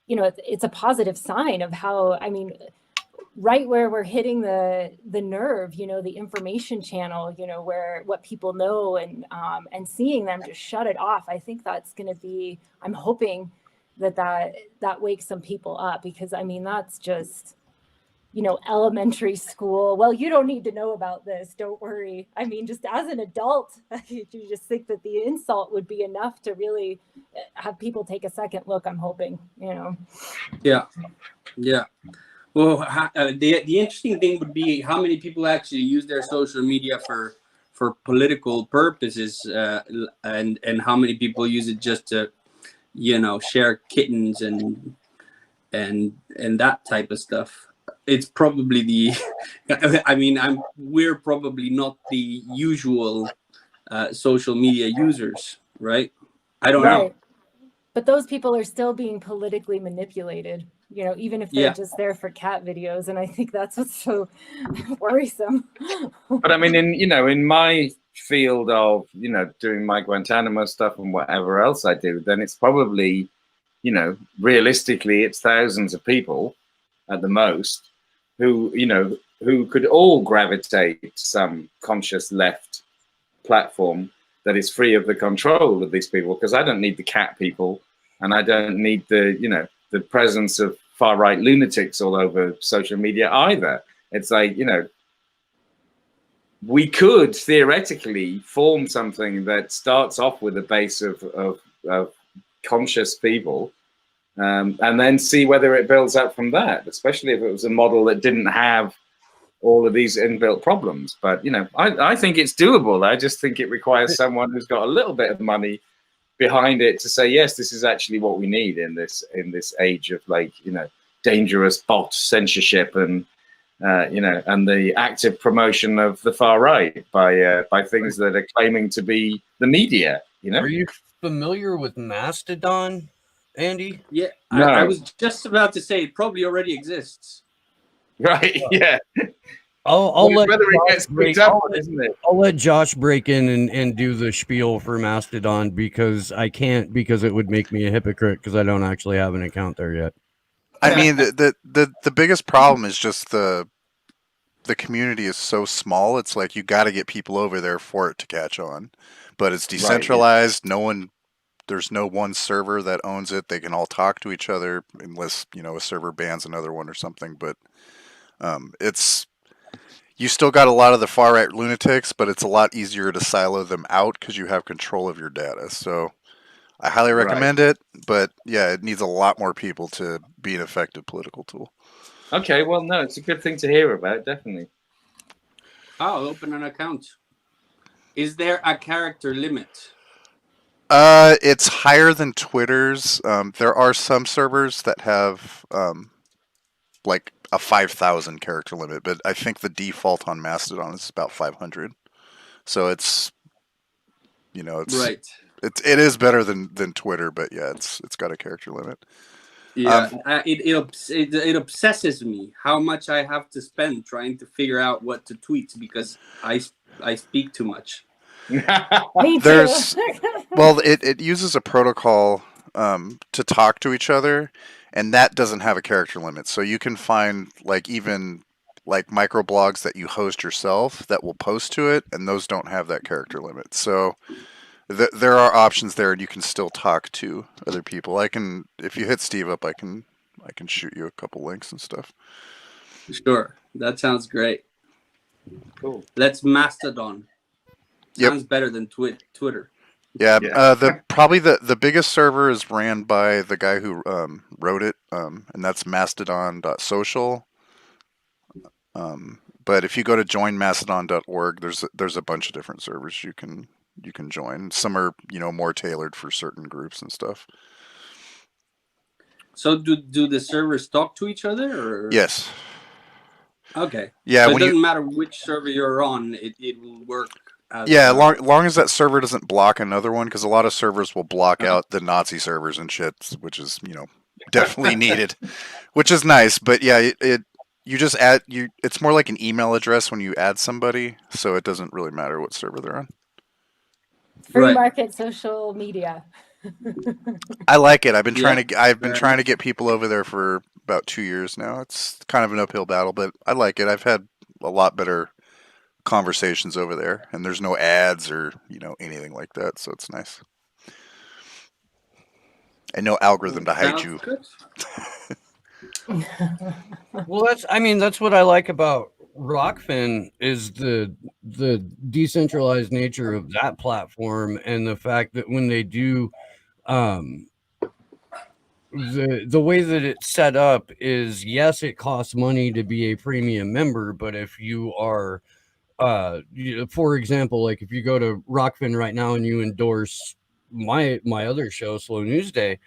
Speaker 3: it's a positive sign of how. I mean, right where we're hitting the nerve, the information channel, where what people know, and seeing them just shut it off. I think that's going to be, I'm hoping that wakes some people up, because I mean, that's just, elementary school. Well, you don't need to know about this. Don't worry. I mean, just as an adult, you just think that the insult would be enough to really have people take a second look, I'm hoping,
Speaker 5: Yeah. Well, the interesting thing would be how many people actually use their social media for political purposes, and how many people use it just to, share kittens and that type of stuff. It's probably we're probably not the usual social media users, right? I don't know.
Speaker 3: But those people are still being politically manipulated, even if they're just there for cat videos. And I think that's what's so worrisome.
Speaker 4: But I mean, in my field of, doing my Guantanamo stuff and whatever else I do, then it's probably, realistically, it's thousands of people at the most who could all gravitate to some conscious left platform that is free of the control of these people, because I don't need the cat people, and I don't need the presence of far right lunatics all over social media either. It's like, we could theoretically form something that starts off with a base of conscious people, and then see whether it builds up from that, especially if it was a model that didn't have all of these inbuilt problems. But I think it's doable. I just think it requires someone who's got a little bit of money behind it to say, yes, this is actually what we need in this age of dangerous bot censorship and and the active promotion of the far right by things that are claiming to be the media.
Speaker 2: Are you familiar with Mastodon, Andy?
Speaker 5: Yeah,
Speaker 4: no.
Speaker 5: I was just about to say it probably already exists.
Speaker 4: Right. Yeah.
Speaker 2: I'll let
Speaker 4: whether it
Speaker 2: Josh
Speaker 4: gets
Speaker 2: break.
Speaker 4: picked up on, isn't it?
Speaker 2: I'll let Josh break in and do the spiel for Mastodon because I can't, because it would make me a hypocrite because I don't actually have an account there yet.
Speaker 1: I mean, the biggest problem is just the community is so small. It's like you got to get people over there for it to catch on. But it's decentralized. No one, there's no one server that owns it. They can all talk to each other unless, you know, a server bans another one or something. But it's, you still got a lot of the far right lunatics, but it's a lot easier to silo them out because you have control of your data. So I highly recommend it. But yeah, it needs a lot more people to be an effective political tool.
Speaker 4: Okay, well, no, it's a good thing to hear about, definitely.
Speaker 5: I'll open an account. Is there a character limit?
Speaker 1: It's higher than Twitter's. There are some servers that have like a 5,000 character limit, but I think the default on Mastodon is about 500. So it's, you know, it's
Speaker 5: Right.
Speaker 1: it is better than Twitter, but yeah, it's got a character limit.
Speaker 5: Yeah, it obsesses me how much I have to spend trying to figure out what to tweet because I speak too much.
Speaker 3: Me too.
Speaker 1: There's well, it uses a protocol to talk to each other, and that doesn't have a character limit. So you can find like even like microblogs that you host yourself that will post to it, and those don't have that character limit. So there are options there, and you can still talk to other people. I can, if you hit Steve up, I can shoot you a couple links and stuff.
Speaker 5: Sure, that sounds great.
Speaker 4: Cool.
Speaker 5: Let's Mastodon.
Speaker 1: Yep.
Speaker 5: Sounds better than Twitter.
Speaker 1: Yeah,
Speaker 4: Yeah.
Speaker 1: probably the biggest server is ran by the guy who wrote it, and that's mastodon.social. But if you go to joinmastodon.org, there's a bunch of different servers you can join. Some are, you know, more tailored for certain groups and stuff.
Speaker 5: So do the servers talk to each other? Or?
Speaker 1: Yes.
Speaker 5: Okay.
Speaker 1: Yeah.
Speaker 5: So it doesn't matter which server you're on; it will work.
Speaker 1: Yeah, long as that server doesn't block another one, because a lot of servers will block out the Nazi servers and shit, which is, you know, definitely needed, which is nice. But yeah, you just add it's more like an email address when you add somebody, so it doesn't really matter what server they're on.
Speaker 3: Free market social media.
Speaker 1: I like it. I've been trying
Speaker 5: fair
Speaker 1: to get people over there for about 2 years now. It's kind of an uphill battle, but I like it. I've had a lot better conversations over there, and there's no ads or, you know, anything like that, so it's nice. And no algorithm to hide you.
Speaker 2: Well, that's what I like about Rockfin is the decentralized nature of that platform, and the fact that when they do the way that it's set up is, yes, it costs money to be a premium member, but if you are for example, like if you go to Rockfin right now and you endorse my other show, Slow News Day,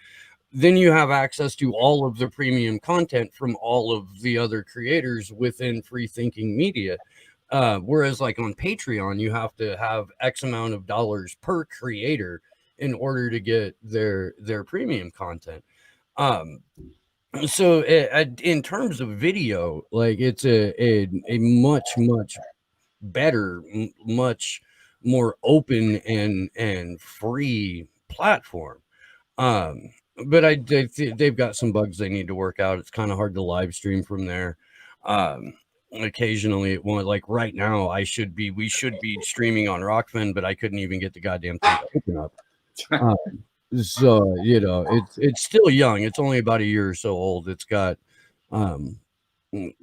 Speaker 2: then you have access to all of the premium content from all of the other creators within Free Thinking Media. Whereas like on Patreon, you have to have X amount of dollars per creator in order to get their premium content. So in terms of video, like it's a much better, much more open and free platform. But they've got some bugs they need to work out. It's kind of hard to live stream from there. Occasionally it won't, like right now we should be streaming on Rockfin, but I couldn't even get the goddamn thing to open up. So, you know, it's still young. It's only about a year or so old. It's got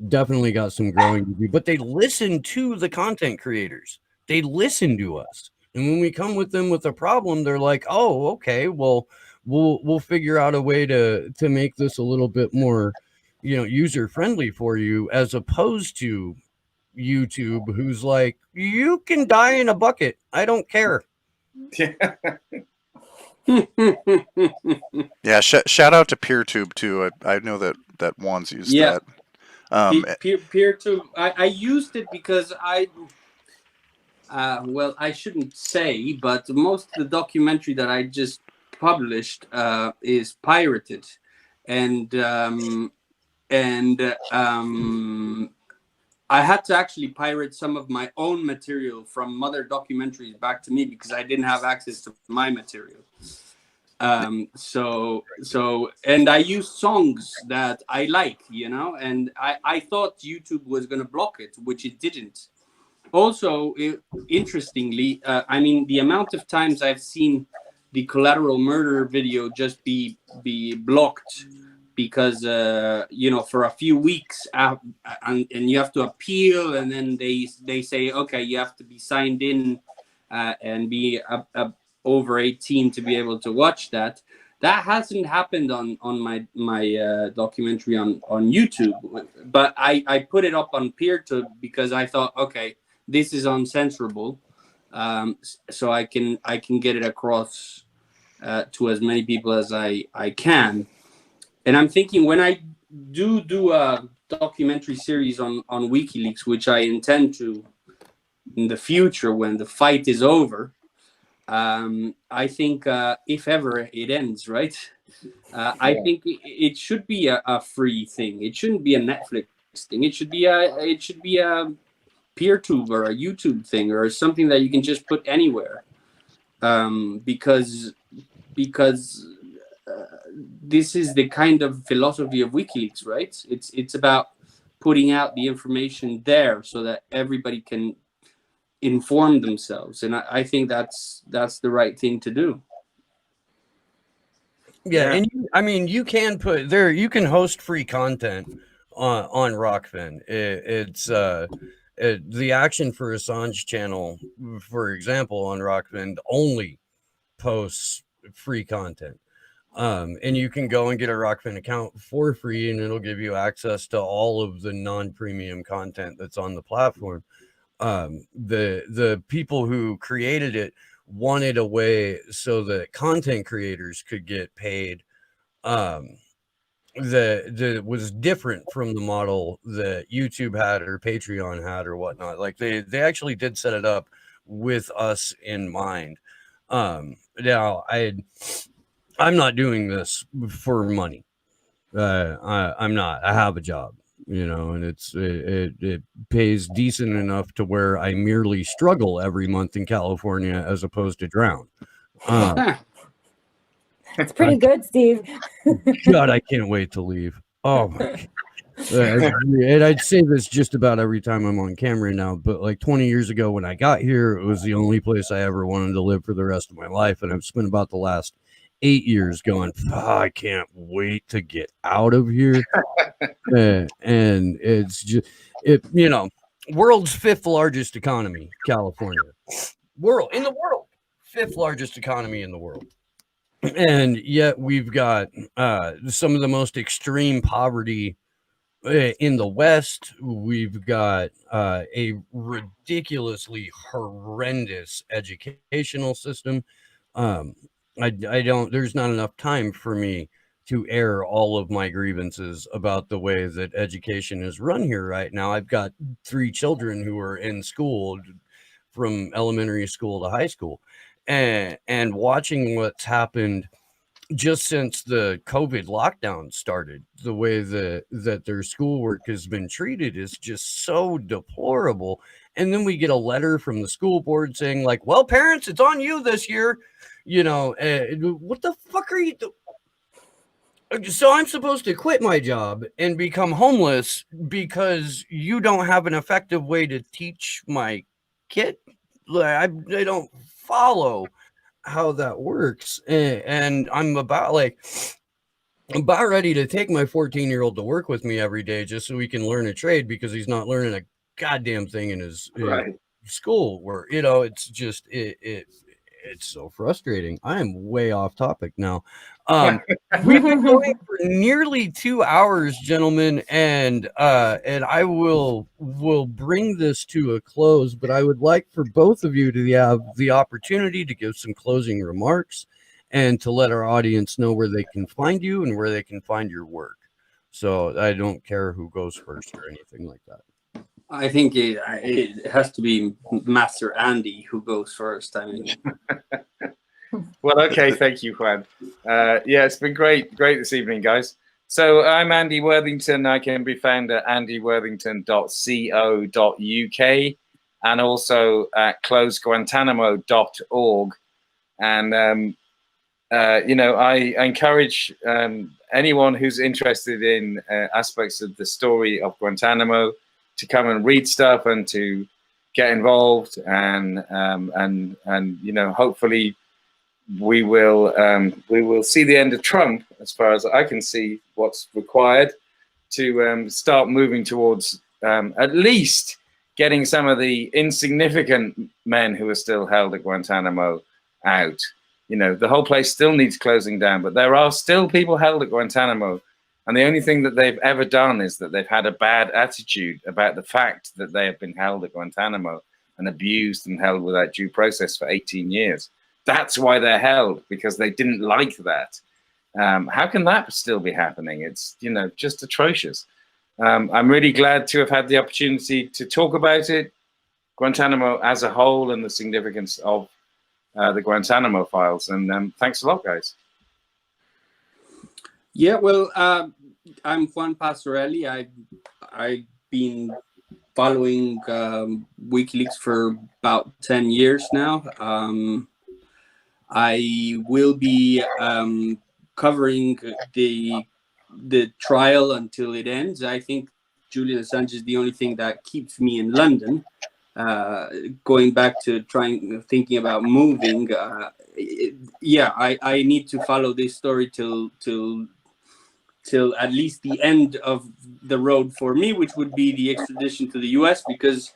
Speaker 2: definitely got some growing to do, but they listen to the content creators. They listen to us. And when we come with them with a problem, they're like, "Oh, okay, well, we'll figure out a way to make this a little bit more, you know, user friendly for you," as opposed to YouTube, who's like, "You can die in a bucket. I don't care."
Speaker 1: Yeah, shout out to PeerTube too. I know that Juan's used that.
Speaker 5: PeerTube. I used it because well, I shouldn't say, but most of the documentary that I just published is pirated, and I had to actually pirate some of my own material from other documentaries back to me because I didn't have access to my material. And I used songs that I like, and I thought YouTube was going to block it, which it didn't. Also, interestingly, I mean, the amount of times I've seen the Collateral Murder video just be blocked because for a few weeks and you have to appeal, and then they say, okay, you have to be signed in and be over 18 to be able to watch that. That hasn't happened on my documentary on YouTube, but I put it up on PeerTube because I thought, okay, this is uncensorable, so I can get it across to as many people as I can. And I'm thinking, when I do a documentary series on WikiLeaks, which I intend to in the future when the fight is over, I think if ever it ends, right? I think it should be a free thing. It shouldn't be a Netflix thing. It should be a PeerTube or a YouTube thing or something that you can just put anywhere, because this is the kind of philosophy of WikiLeaks, right? It's about putting out the information there so that everybody can inform themselves, and I think that's the right thing to do.
Speaker 2: Yeah, and you can put there. You can host free content on Rockfin. It's the Action for Assange channel, for example, on Rockfin only posts free content. And you can go and get a Rockfin account for free, and it'll give you access to all of the non-premium content that's on the platform. The people who created it wanted a way so that content creators could get paid that was different from the model that YouTube had or Patreon had or whatnot. Like they actually did set it up with us in mind. Now I'm not doing this for money. I'm not. I have a job, and it pays decent enough to where I merely struggle every month in California as opposed to drown.
Speaker 3: That's pretty good, Steve.
Speaker 2: God, I can't wait to leave. Oh my God. And I'd say this just about every time I'm on camera now, but like 20 years ago when I got here, it was the only place I ever wanted to live for the rest of my life. And I've spent about the last 8 years going, I can't wait to get out of here. And it's just, world's 5th largest economy, California. In the world, 5th largest economy in the world. And yet we've got some of the most extreme poverty in the West. We've got a ridiculously horrendous educational system. There's not enough time for me to air all of my grievances about the way that education is run here right now. I've got 3 children who are in school from elementary school to high school, and watching what's happened just since the COVID lockdown started, the way that their schoolwork has been treated is just so deplorable. And then we get a letter from the school board saying, like, well, parents, it's on you this year. What the fuck are you doing? So I'm supposed to quit my job and become homeless because you don't have an effective way to teach my kid? I don't follow how that works. And I'm about ready to take my 14-year-old to work with me every day just so he can learn a trade, because he's not learning a goddamn thing in his school where, it's just, it's so frustrating. I am way off topic now. We've been going for nearly 2 hours, gentlemen, and I will bring this to a close, but I would like for both of you to have the opportunity to give some closing remarks and to let our audience know where they can find you and where they can find your work. So I don't care who goes first or anything like that.
Speaker 5: I think it has to be Master Andy who goes first. I mean,
Speaker 4: well, okay, thank you, Juan. Yeah, it's been great this evening, guys. So I'm Andy Worthington. I can be found at andyworthington.co.uk and also at closeguantanamo.org. And I encourage anyone who's interested in aspects of the story of Guantanamo to come and read stuff and to get involved, and hopefully we will see the end of Trump, as far as I can see what's required to start moving towards at least getting some of the insignificant men who are still held at Guantanamo out. The whole place still needs closing down, but there are still people held at Guantanamo. And the only thing that they've ever done is that they've had a bad attitude about the fact that they have been held at Guantanamo and abused and held without due process for 18 years. That's why they're held, because they didn't like that. How can that still be happening? It's, just atrocious. I'm really glad to have had the opportunity to talk about it, Guantanamo as a whole, and the significance of the Guantanamo files. And thanks a lot, guys.
Speaker 5: Yeah, well, I'm Juan Passarelli. I've been following WikiLeaks for about 10 years now. I will be covering the trial until it ends. I think Julian Assange is the only thing that keeps me in London. Going back to thinking about moving, I need to follow this story till at least the end of the road for me, which would be the extradition to the US, because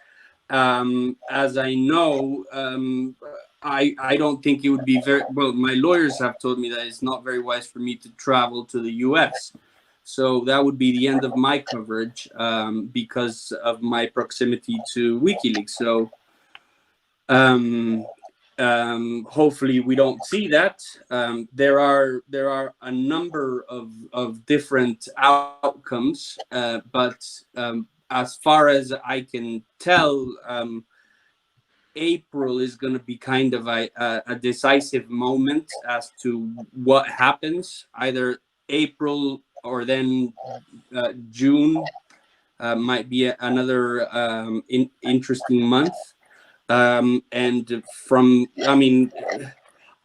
Speaker 5: as I know, I don't think it would be very well. My lawyers have told me that it's not very wise for me to travel to the US. So that would be the end of my coverage because of my proximity to WikiLeaks. So hopefully we don't see that. There are a number of different outcomes, but as far as I can tell, April is going to be kind of a decisive moment as to what happens. Either April or then June might be another interesting month. And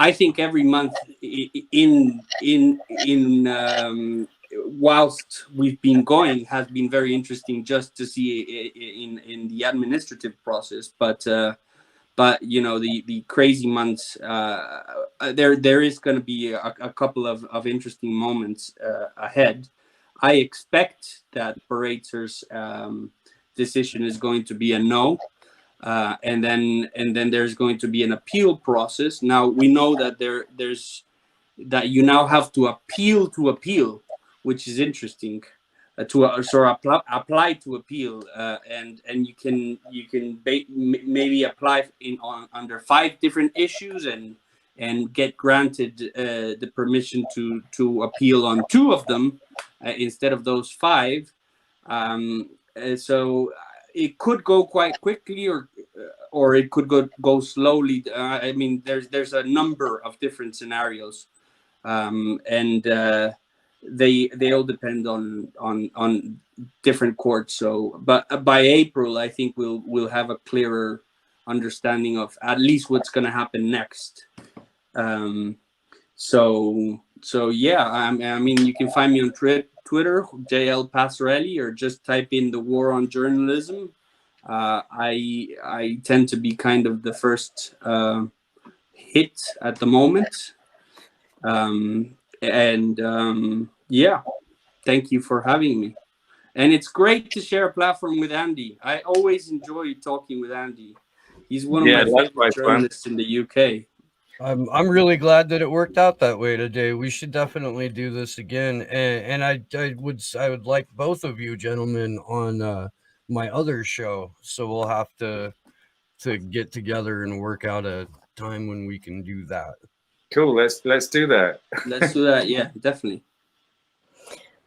Speaker 5: I think every month whilst we've been going has been very interesting just to see in the administrative process. But the crazy months, there is going to be a couple of interesting moments ahead. I expect that Berater's decision is going to be a no, and then there's going to be an appeal process. Now we know that there's you now have to appeal, which is interesting. Apply to appeal, and you can maybe apply under 5 different issues and get granted the permission to appeal on 2 of them instead of those 5. So it could go quite quickly, or it could go slowly. There's a number of different scenarios, and they all depend on different courts. So, but by April, I think we'll have a clearer understanding of at least what's going to happen next. So yeah, you can find me on Twitter, JL Passarelli, or just type in the war on journalism. I tend to be kind of the first hit at the moment. Yeah, thank you for having me. And it's great to share a platform with Andy. I always enjoy talking with Andy. He's one of my favorite journalists in the UK.
Speaker 2: I'm really glad that it worked out that way today. We should definitely do this again, and I would like both of you gentlemen on my other show. So we'll have to get together and work out a time when we can do that.
Speaker 4: Cool. Let's do that.
Speaker 5: Let's do that. Yeah, definitely.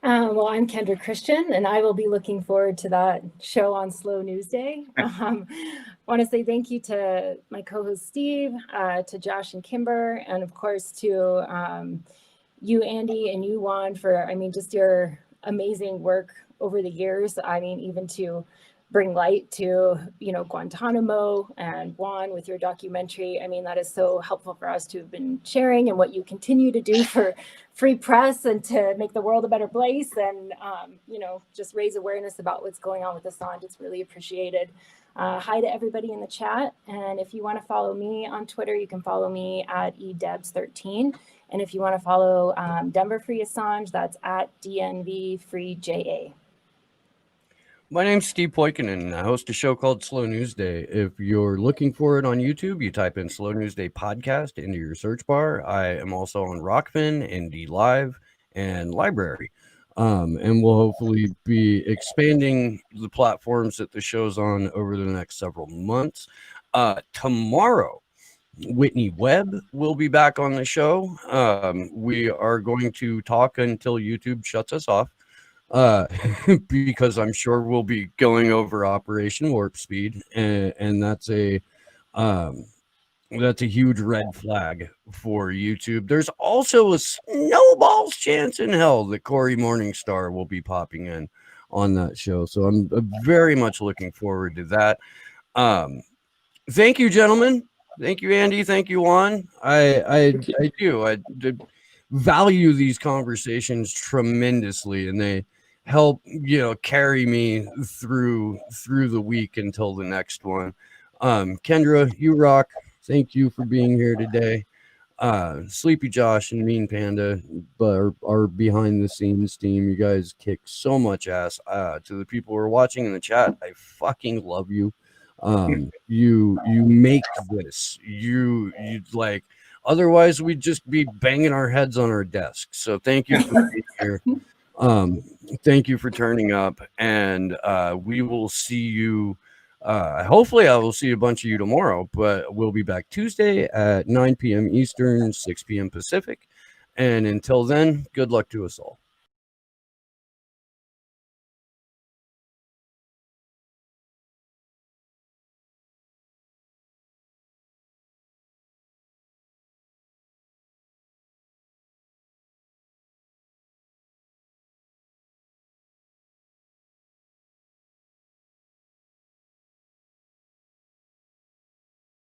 Speaker 3: Well, I'm Kendra Christian, and I will be looking forward to that show on Slow News Day. I want to say thank you to my co-host Steve, to Josh and Kimber, and of course to you, Andy, and you, Juan, for, I mean, just your amazing work over the years. I mean, even to bring light to, you know, Guantanamo, and Juan with your documentary. I mean, that is so helpful for us to have been sharing, and what you continue to do for free press and to make the world a better place, and, you know, just raise awareness about what's going on with Assange. It's really appreciated. Hi to everybody in the chat. And if you want to follow me on Twitter, you can follow me at edebs13. And if you want to follow Denver Free Assange, that's at DNV Free JA.
Speaker 2: My name's Steve Poikinen. I host a show called Slow News Day. If you're looking for it on YouTube, you type in Slow News Day Podcast into your search bar. I am also on Rockfin, ND Live, and Library. And we'll hopefully be expanding the platforms that the show's on over the next several months. Tomorrow, Whitney Webb will be back on the show. We are going to talk until YouTube shuts us off. Because I'm sure we'll be going over Operation Warp Speed, and that's a huge red flag for YouTube. There's also a snowball's chance in hell that Corey Morningstar will be popping in on that show, so I'm very much looking forward to that. Thank you, gentlemen. Thank you, Andy. Thank you, Juan. I value these conversations tremendously, and they help, you know, carry me through the week until the next one. Kendra, you rock. Thank you for being here today. Sleepy Josh and Mean Panda, but our behind the scenes team, you guys kick so much ass. To the people who are watching in the chat, I fucking love you. You make this. You like, otherwise we'd just be banging our heads on our desks. So thank you for being here. Thank you for turning up, and we will see you. Hopefully I will see a bunch of you tomorrow, but we'll be back Tuesday at 9 p.m. Eastern, 6 p.m. Pacific. And until then, good luck to us all.